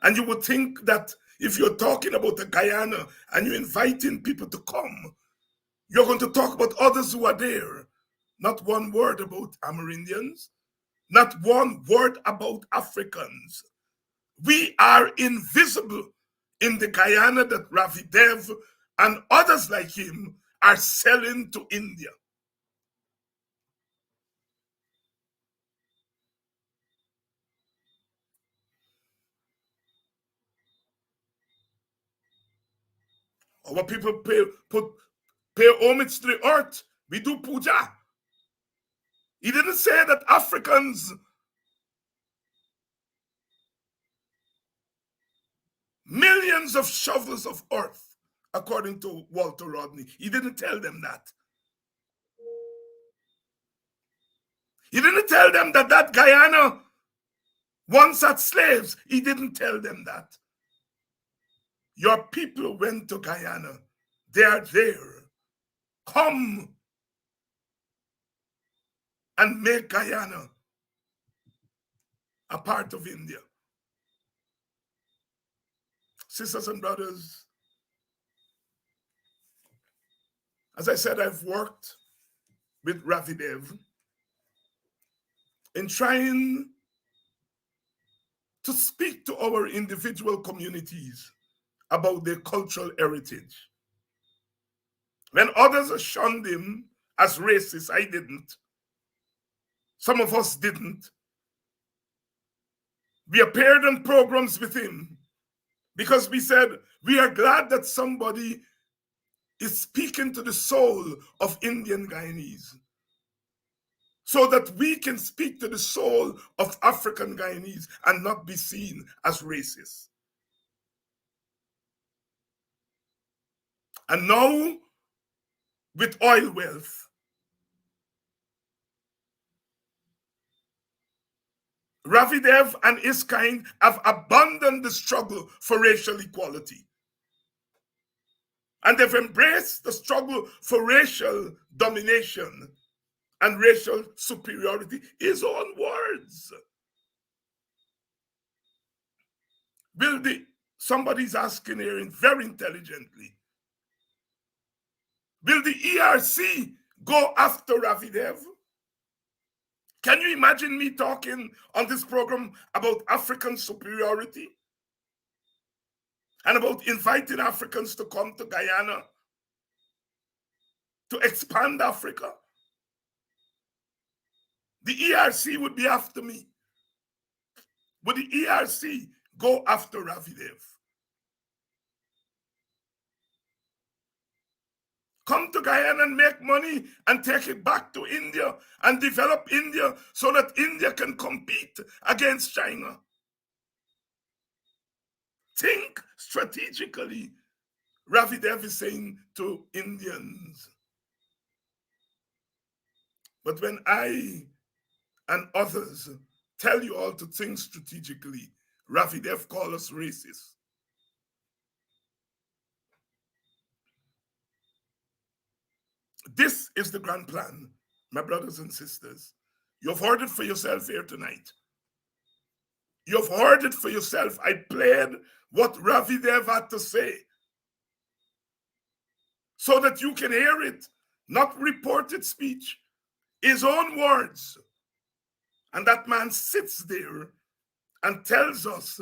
And you would think that if you're talking about a Guyana and you're inviting people to come, you're going to talk about others who are there. Not one word about Amerindians. Not one word about Africans. We are invisible in the Guyana that Ravi Dev and others like him are selling to India. Our people pay homage to the earth. We do puja. He didn't say that Africans millions of shovels of earth, according to Walter Rodney. He didn't tell them that. He didn't tell them that Guyana once had slaves. He didn't tell them that. Your people went to Guyana. They are there. Come and make Guyana a part of India. Sisters and brothers, as I said, I've worked with Ravi Dev in trying to speak to our individual communities about their cultural heritage. When others shunned him as racist, I didn't. Some of us didn't. We appeared on programs with him because we said, we are glad that somebody is speaking to the soul of Indian Guyanese so that we can speak to the soul of African Guyanese and not be seen as racist. And now, with oil wealth, Ravi Dev and his kind have abandoned the struggle for racial equality. And they've embraced the struggle for racial domination and racial superiority. His own words. Will the, somebody's asking here very intelligently, will the ERC go after Ravi Dev? Can you imagine me talking on this program about African superiority and about inviting Africans to come to Guyana to expand Africa? The ERC would be after me. Would the ERC go after Ravi Dev? Come to Guyana and make money and take it back to India and develop India so that India can compete against China. Think strategically, Ravi Dev is saying to Indians. But when I and others tell you all to think strategically, Ravi Dev calls us racist. This is the grand plan, my brothers and sisters. You've heard it for yourself here tonight. You've heard it for yourself. I played what Ravi Dev had to say so that you can hear it, not reported speech, his own words. And that man sits there and tells us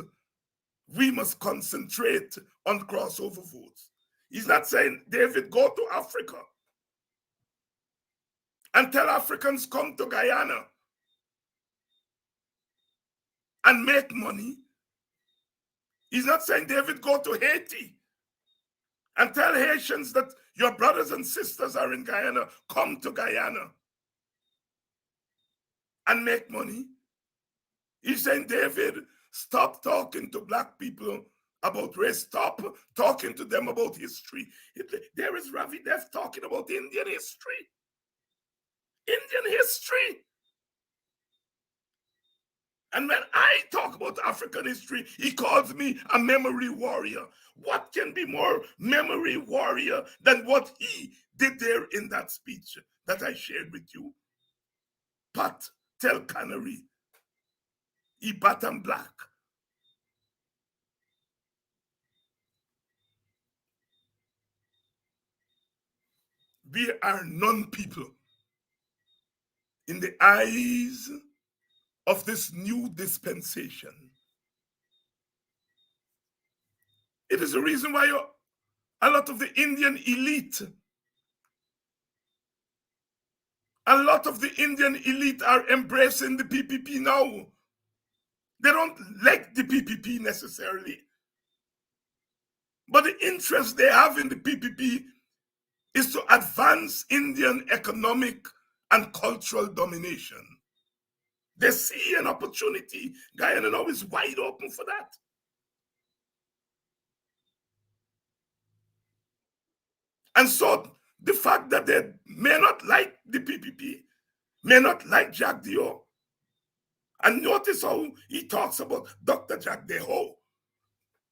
we must concentrate on crossover votes. He's not saying, David, go to Africa and tell Africans come to Guyana and make money. He's not saying, David, go to Haiti and tell Haitians that your brothers and sisters are in Guyana, come to Guyana and make money. He's saying, David, stop talking to Black people about race. Stop talking to them about history. There is Ravi Dev talking about Indian history. Indian history. And when I talk about African history, he calls me a memory warrior. What can be more memory warrior than what he did there in that speech that I shared with you? Pat tell Canary, he bottom black. We are non-people in the eyes of this new dispensation. It is the reason why a lot of the Indian elite, are embracing the PPP now. They don't like the PPP necessarily, but the interest they have in the PPP is to advance Indian economic and cultural domination. They see an opportunity. Guyana now is wide open for that. And so the fact that they may not like the PPP, may not like Jack Dio, and notice how he talks about Dr. Jack Deho.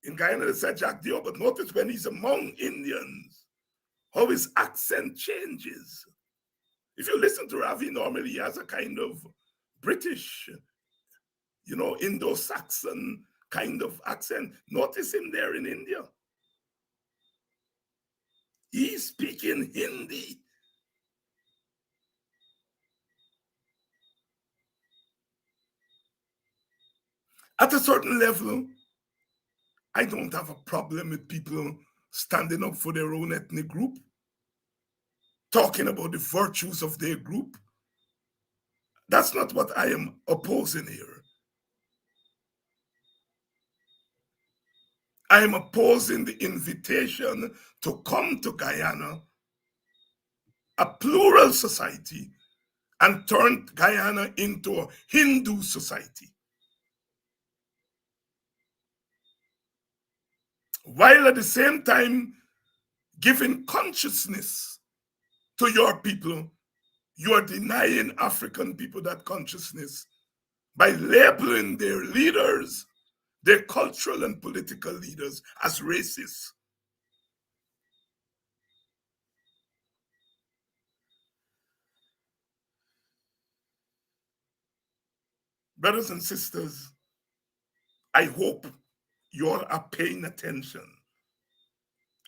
In Guyana, they said Jack Dio, but notice when he's among Indians, how his accent changes. If you listen to Ravi, normally he has a kind of British, Indo-Saxon kind of accent. Notice him there in India. He's speaking Hindi. At a certain level, I don't have a problem with people standing up for their own ethnic group, talking about the virtues of their group. That's not what I am opposing here. I am opposing the invitation to come to Guyana, a plural society, and turn Guyana into a Hindu society. While at the same time giving consciousness to your people, you are denying African people that consciousness by labeling their leaders, their cultural and political leaders, as racist. Brothers and sisters, I hope you all are paying attention.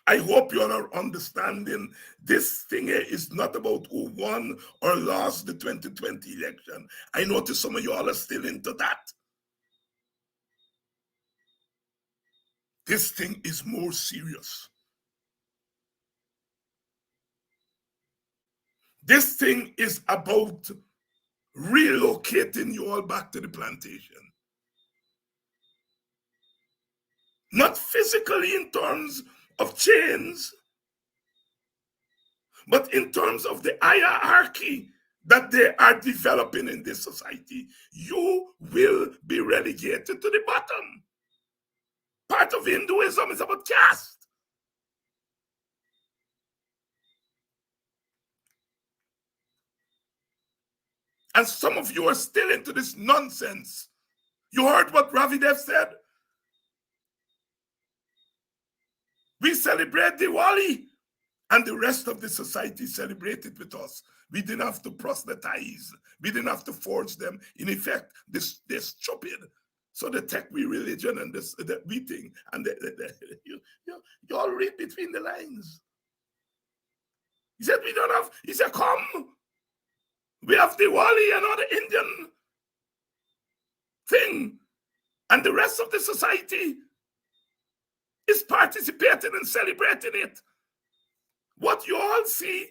I hope you all are understanding this thing here is not about who won or lost the 2020 election. I notice some of you all are still into that. This thing is more serious. This thing is about relocating you all back to the plantation. Not physically in terms of chains, but in terms of the hierarchy that they are developing in this society. You will be relegated to the bottom. Part of Hinduism is about caste. And some of you are still into this nonsense. You heard what Ravi said? We celebrate Diwali, and the rest of the society celebrated with us. We didn't have to proselytize. We didn't have to force them. In effect, they're stupid. So they take we religion and this we think, and you all read between the lines. He said, we don't have, he said, come. We have Diwali, another Indian thing. And the rest of the society is participating and celebrating it. What you all see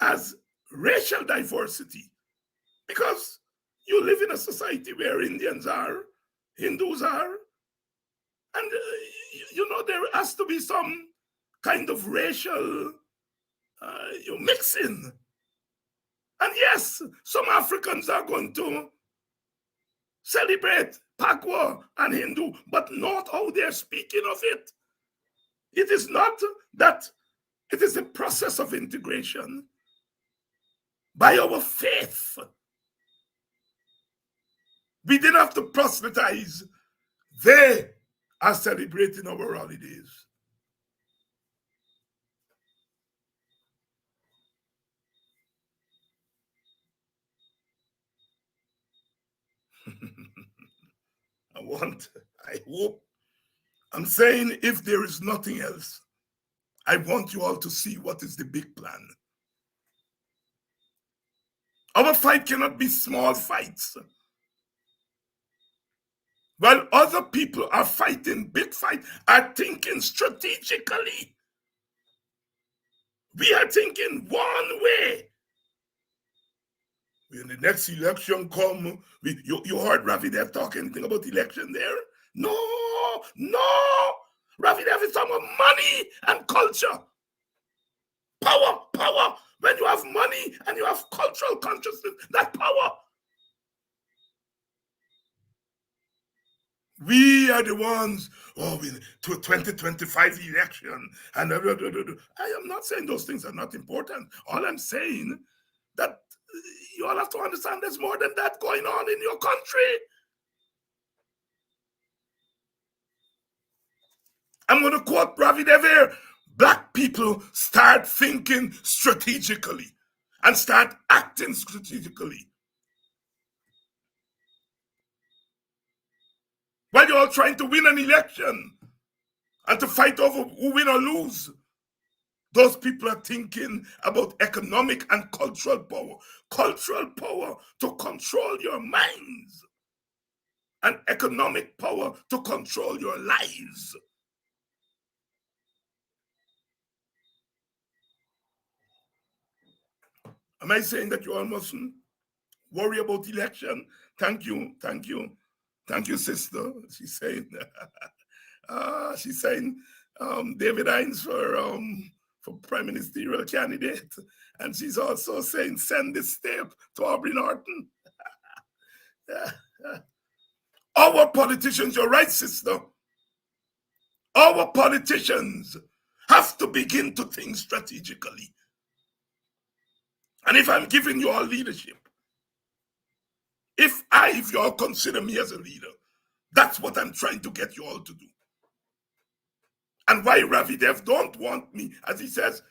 as racial diversity, because you live in a society where Indians are, Hindus are, and there has to be some kind of racial mixing. And yes, some Africans are going to celebrate Pakwa and Hindu, but not how they're speaking of it. It is not that, it is a process of integration by our faith. We didn't have to proselytize. They are celebrating our holidays. I hope, I'm saying if there is nothing else, I want you all to see what is the big plan. Our fight cannot be small fights. While other people are fighting big fights, are thinking strategically. We are thinking one way. When the next election come, you heard Ravi Dev talk anything about election there? No. Ravi Dev is talking about money and culture. Power. When you have money and you have cultural consciousness, that power. We are the ones, to 2025 election. And I am not saying those things are not important. All I'm saying that you all have to understand there's more than that going on in your country. I'm going to quote Ravi Dev. Black people start thinking strategically and start acting strategically. While you're all trying to win an election and to fight over who win or lose, those people are thinking about economic and cultural power. Cultural power to control your minds, and economic power to control your lives. Am I saying that you all mustn't worry about election? Thank you, sister. She's saying, David Hines for prime ministerial candidate, and she's also saying send this tape to Aubrey Norton. Our politicians, you're right, sister. Our politicians have to begin to think strategically. And if I'm giving you all leadership, If you all consider me as a leader, that's what I'm trying to get you all to do. And why Ravi Dev don't want me, as he says,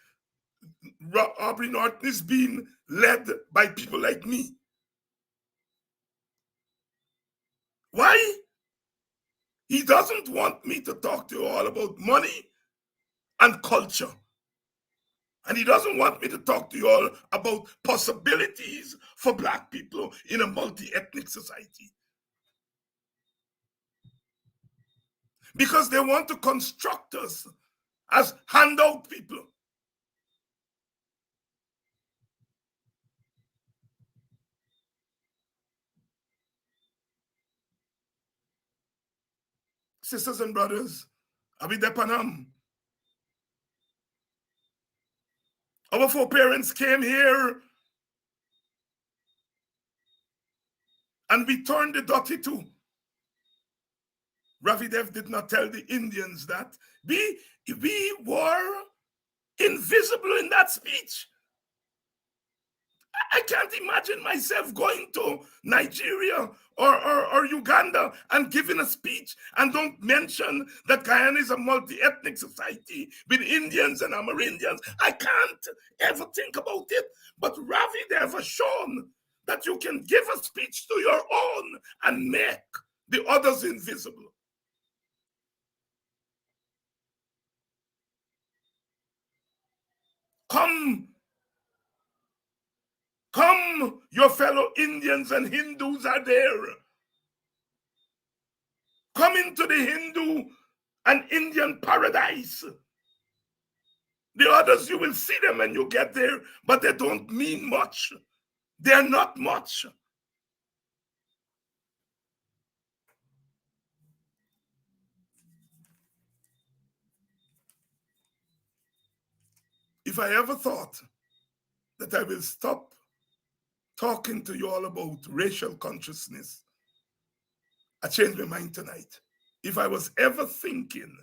Aubrey Norton is being led by people like me. Why? He doesn't want me to talk to you all about money and culture. And he doesn't want me to talk to you all about possibilities for Black people in a multi-ethnic society. Because they want to construct us as handout people. Sisters and brothers, Abidepanam. Our foreparents came here and we turned the dirty too. Ravi Dev did not tell the Indians that. We were invisible in that speech. I can't imagine myself going to Nigeria or Uganda and giving a speech and don't mention that Guyana is a multi-ethnic society with Indians and Amerindians. I can't ever think about it. But Ravi Dev has shown that you can give a speech to your own and make the others invisible. Come, your fellow Indians and Hindus are there. Come into the Hindu and Indian paradise. The others, you will see them when you get there, but they don't mean much. They're not much. If I ever thought that I will stop talking to you all about racial consciousness, I changed my mind tonight. If I was ever thinking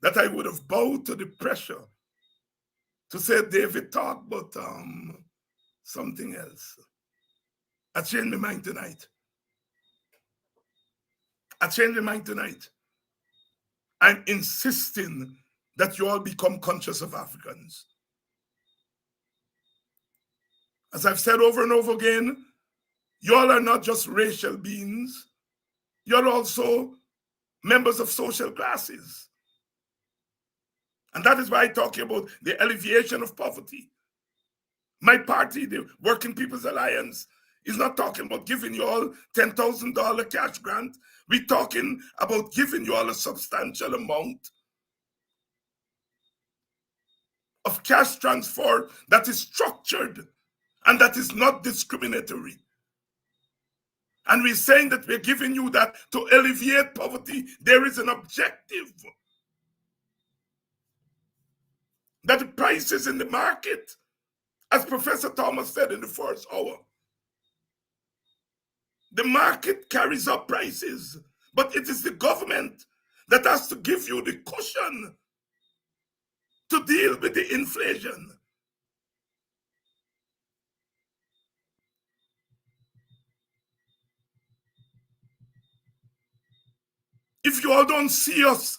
that I would have bowed to the pressure to say David talk, but something else, I changed my mind tonight. I changed my mind tonight. I'm insisting that you all become conscious of Africans. As I've said over and over again, you all are not just racial beings, you're also members of social classes. And that is why I talk about the alleviation of poverty. My party, the Working People's Alliance, is not talking about giving you all $10,000 cash grant. We're talking about giving you all a substantial amount of cash transfer that is structured and that is not discriminatory. And we're saying that we're giving you that to alleviate poverty. There is an objective. That the prices in the market, as Professor Thomas said in the first hour, the market carries up prices, but it is the government that has to give you the cushion to deal with the inflation. If you all don't see us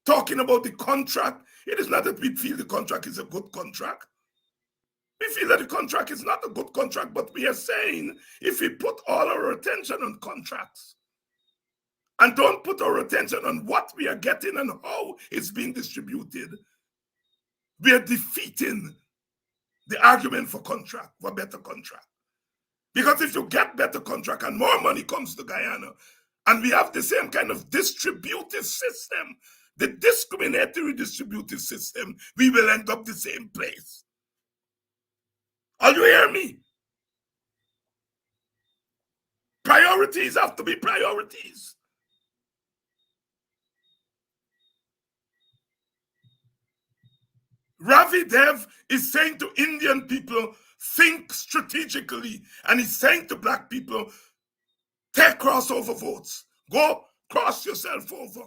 talking about the contract, it is not that we feel the contract is a good contract. We feel that the contract is not a good contract, but we are saying if we put all our attention on contracts and don't put our attention on what we are getting and how it's being distributed, we are defeating the argument for contract, for better contract. Because if you get better contract and more money comes to Guyana, and we have the same kind of distributive system, the discriminatory distributive system, we will end up the same place. Are you hear me? Priorities have to be priorities. Ravi Dev is saying to Indian people, think strategically. And he's saying to Black people, take crossover votes. Go cross yourself over.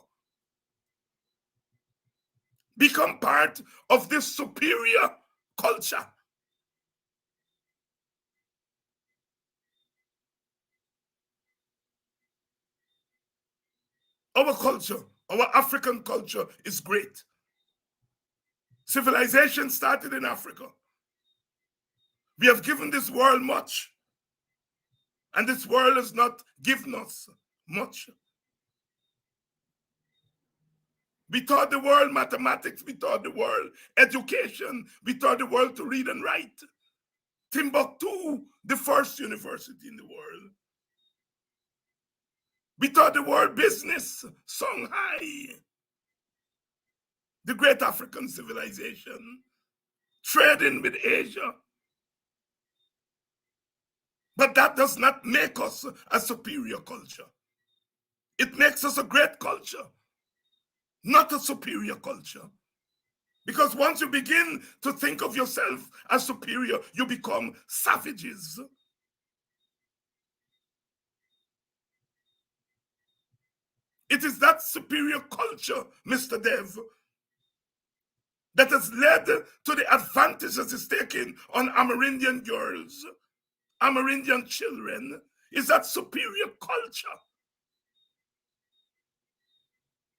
Become part of this superior culture. Our culture, our African culture is great. Civilization started in Africa. We have given this world much, and this world has not given us much. We taught the world mathematics, we taught the world education, we taught the world to read and write. Timbuktu, the first university in the world. We taught the world business, Songhai, the great African civilization, trading with Asia. But that does not make us a superior culture. It makes us a great culture, not a superior culture. Because once you begin to think of yourself as superior, you become savages. It is that superior culture, Mr. Dev, that has led to the advantages it's taking on Amerindian girls, Amerindian children, is that superior culture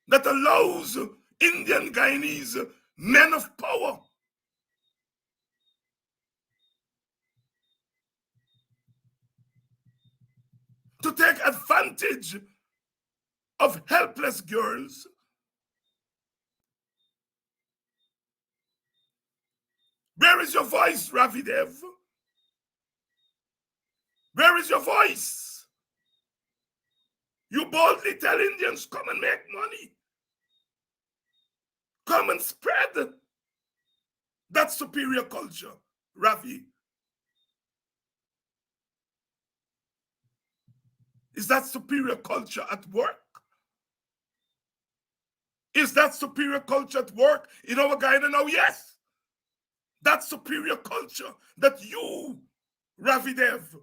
that allows Indian Guyanese men of power to take advantage of helpless girls. Where is your voice, Ravi Dev? Where is your voice? You boldly tell Indians, come and make money. Come and spread that superior culture, Ravi. Is that superior culture at work? Is that superior culture at work in our Guyana now? Yes. That superior culture that you, Ravi Dev,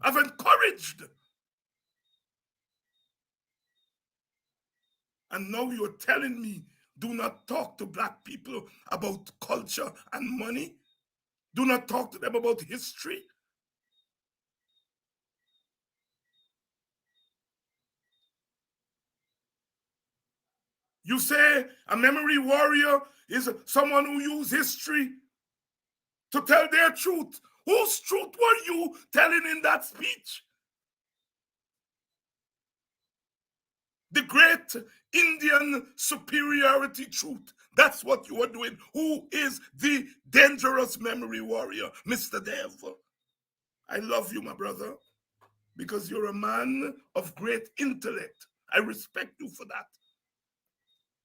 have encouraged. And now you're telling me, do not talk to Black people about culture and money. Do not talk to them about history. You say a memory warrior is someone who uses history to tell their truth. Whose truth were you telling in that speech? The great Indian superiority truth. That's what you are doing. Who is the dangerous memory warrior, Mr. Dev? I love you, my brother, because you're a man of great intellect. I respect you for that.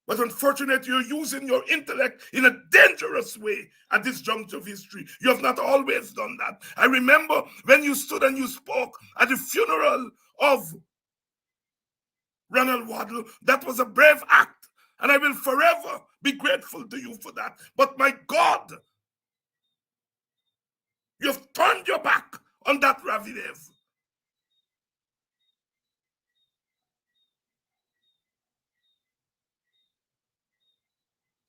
But unfortunately, you're using your intellect in a dangerous way at this juncture of history. You have not always done that. I remember when you stood and you spoke at the funeral of Ronald Waddle. That was a brave act, and I will forever be grateful to you for that. But my God, you have turned your back on that, Ravi Dev.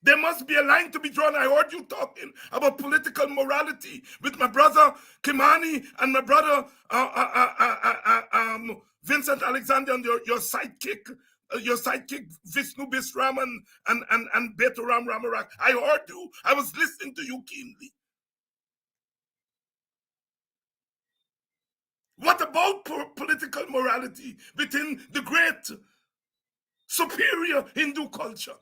There must be a line to be drawn. I heard you talking about political morality with my brother Kimani and my brother Vincent Alexander and your sidekick Vishnu Bisram and Beturam Ramarak. I heard you. I was listening to you keenly. What about political morality within the great superior Hindu culture?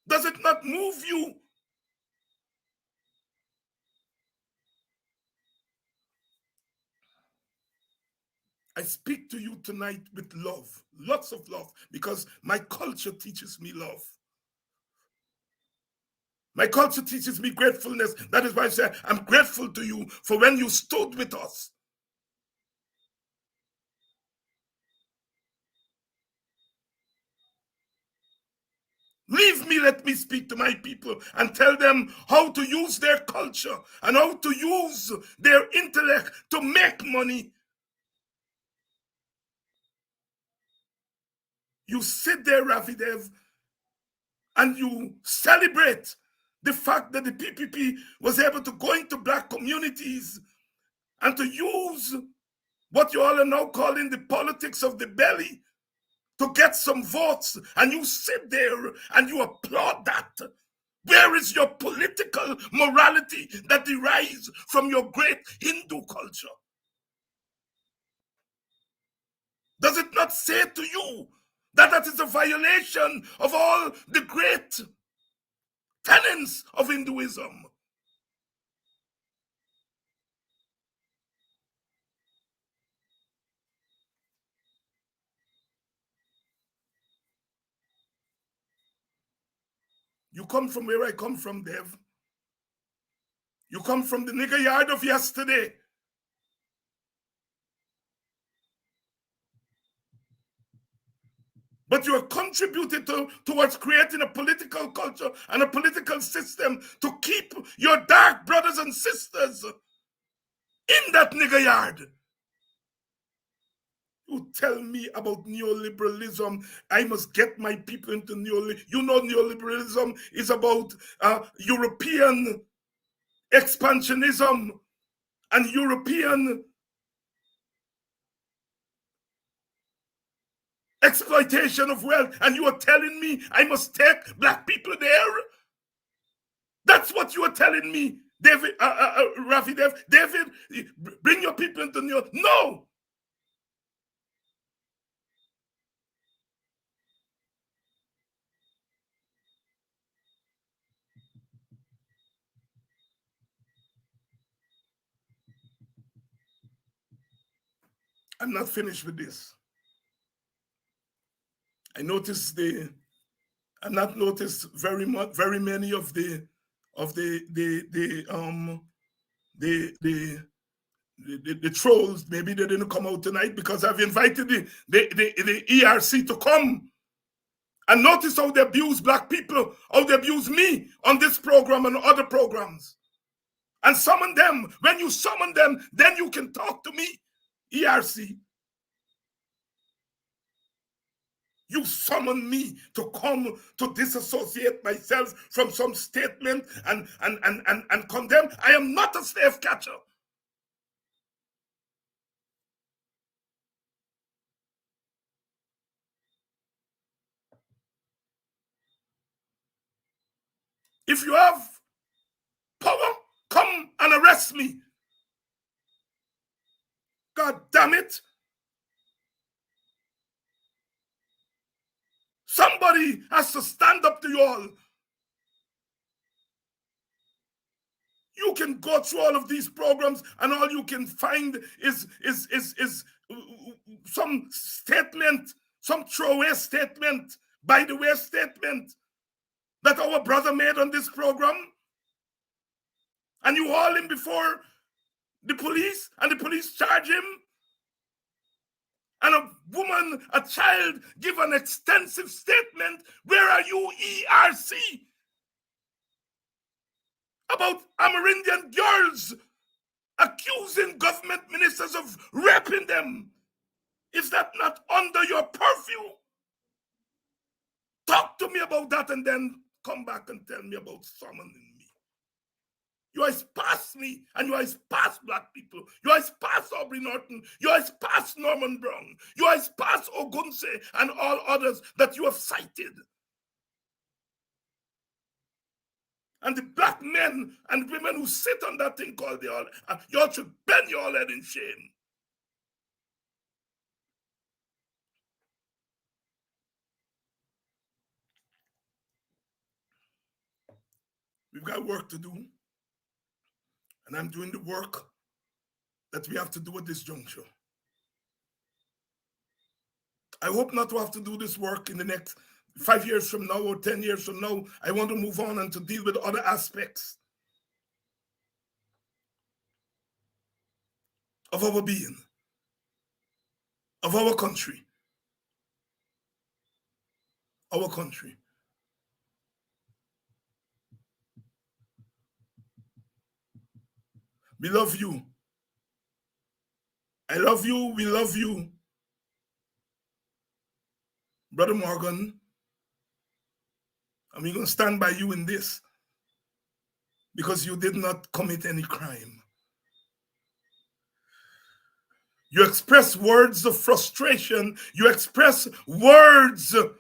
Does it not move you? I speak to you tonight with love, lots of love, because my culture teaches me love. My culture teaches me gratefulness. That is why I say I'm grateful to you for when you stood with us. Leave me, let me speak to my people and tell them how to use their culture and how to use their intellect to make money. You sit there, Ravi Dev, and you celebrate the fact that the PPP was able to go into Black communities and to use what you all are now calling the politics of the belly to get some votes, and you sit there and you applaud that. Where is your political morality that derives from your great Hindu culture? Does it not say to you that that is a violation of all the great tenets of Hinduism? You come from where I come from, Dev. You come from the nigger yard of yesterday. But you have contributed towards creating a political culture and a political system to keep your dark brothers and sisters in that nigger yard. You tell me about neoliberalism. I must get my people into neoliberalism. You know, neoliberalism is about European expansionism and European exploitation of wealth. And you are telling me I must take black people there? That's what you are telling me, David, Ravi, David, bring your people into New York. No. I'm not finished with this. I noticed I've not noticed very many of the trolls. Maybe they didn't come out tonight because I've invited the ERC to come and notice how they abuse black people, how they abuse me on this program and other programs. And summon them. When you summon them, then you can talk to me, ERC. You summon me to come to disassociate myself from some statement and condemn. I am not a slave catcher. If you have power, come and arrest me. God damn it. Somebody has to stand up to you all. You can go through all of these programs and all you can find is some statement, some throwaway statement, by the way statement that our brother made on this program. And you haul him before the police and the police charge him. And a woman, a child, give an extensive statement. Where are you, ERC? About Amerindian girls accusing government ministers of raping them. Is that not under your purview? Talk to me about that and then come back and tell me about summoning me. You guys past me, and you guys past black people. You guys past Aubrey Norton. You guys past Norman Brown. You guys past Ogunse and all others that you have cited. And the black men and women who sit on that thing called the all, you all should bend your head in shame. We've got work to do. And I'm doing the work that we have to do at this juncture. I hope not to have to do this work in the next 5 years from now or 10 years from now. I want to move on and to deal with other aspects of our being, of our country. Our country. We love you. I love you. We love you. Brother Morgan, and we're going to stand by you in this because you did not commit any crime. You express words of frustration. You express words of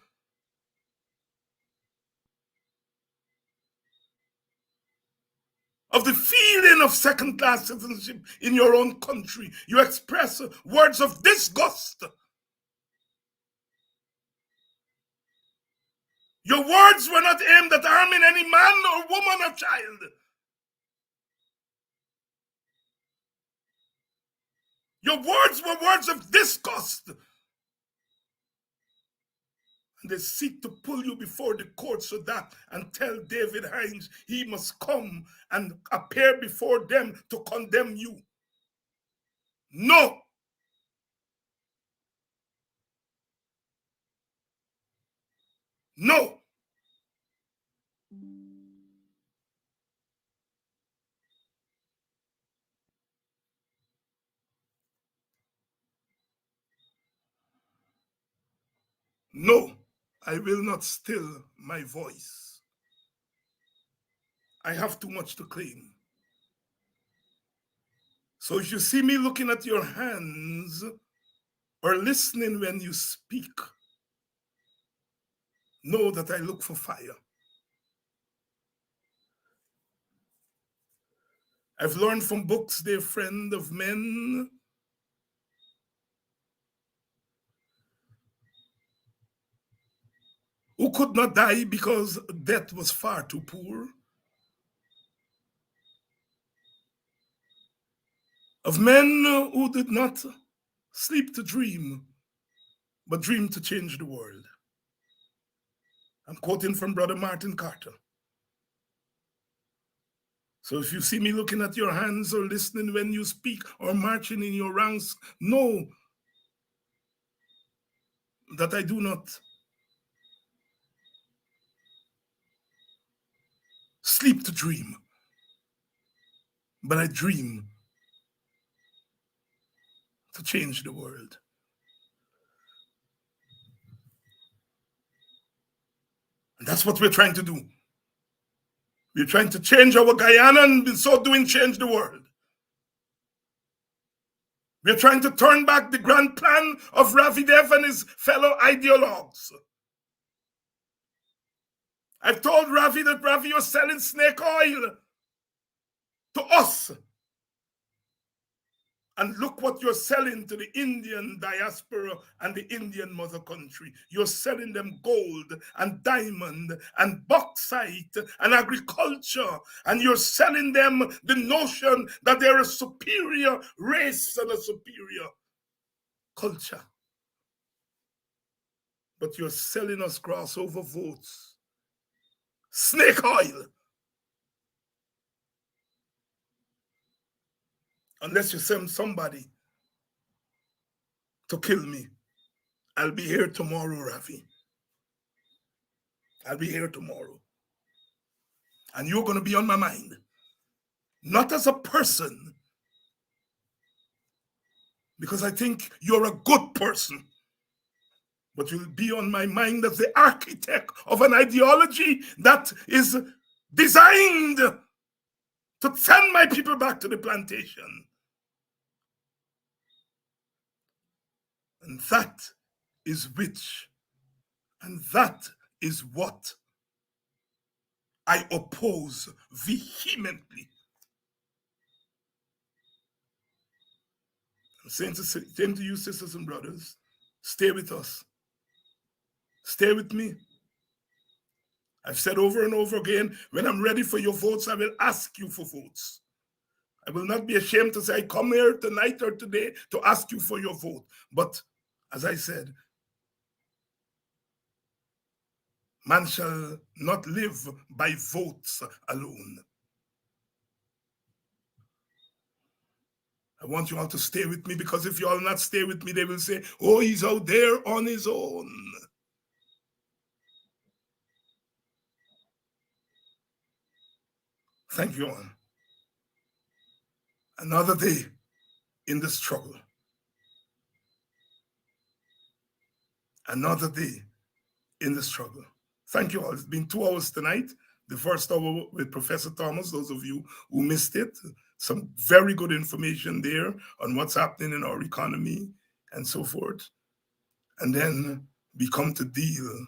the feeling of second-class citizenship in your own country. You express words of disgust. Your words were not aimed at harming any man or woman or child. Your words were words of disgust. And they seek to pull you before the court so that and tell David Hinds he must come and appear before them to condemn you. No. No. No. I will not still my voice. I have too much to claim. So if you see me looking at your hands or listening when you speak, know that I look for fire. I've learned from books, dear friend, of men who could not die because death was far too poor. Of men who did not sleep to dream, but dream to change the world. I'm quoting from Brother Martin Carter. So if you see me looking at your hands or listening when you speak or marching in your ranks, know that I do not sleep to dream, but I dream to change the world. And that's what we're trying to do. We're trying to change our Guyana and in so doing change the world. We're trying to turn back the grand plan of Ravi and his fellow ideologues. I've told Ravi that Ravi, you're selling snake oil to us. And look what you're selling to the Indian diaspora and the Indian mother country. You're selling them gold and diamond and bauxite and agriculture. And you're selling them the notion that they're a superior race and a superior culture. But you're selling us crossover votes. Snake oil. Unless you send somebody to kill me. I'll be here tomorrow, Ravi. I'll be here tomorrow. And you're going to be on my mind. Not as a person, because I think you're a good person, but you'll be on my mind as the architect of an ideology that is designed to send my people back to the plantation. And that is which, and that is what I oppose vehemently. I'm saying to you, sisters and brothers, stay with us. Stay with me. I've said over and over again, when I'm ready for your votes, I will ask you for votes. I will not be ashamed to say, I come here tonight or today to ask you for your vote. But as I said, man shall not live by votes alone. I want you all to stay with me, because if you all not stay with me, they will say, oh, he's out there on his own. Thank you all. Another day in the struggle. Another day in the struggle. Thank you all. It's been 2 hours tonight. The first hour with Professor Thomas, those of you who missed it. some very good information there on what's happening in our economy and so forth. And then we come to deal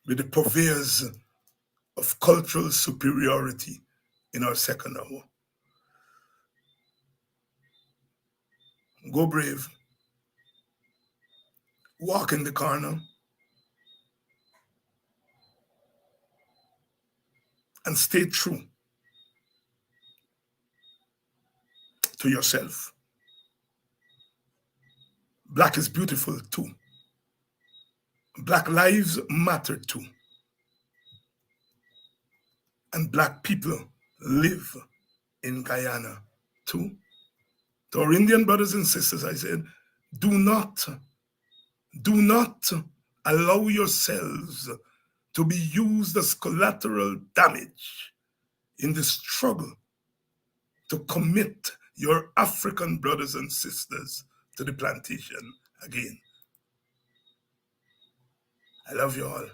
with the purveyors of cultural superiority in our second hour. Go brave, walk in the corner, and stay true to yourself. Black is beautiful too. Black lives matter too. And Black people live in Guyana too. To our Indian brothers and sisters, I said, do not allow yourselves to be used as collateral damage in the struggle to commit your African brothers and sisters to the plantation again. I love you all.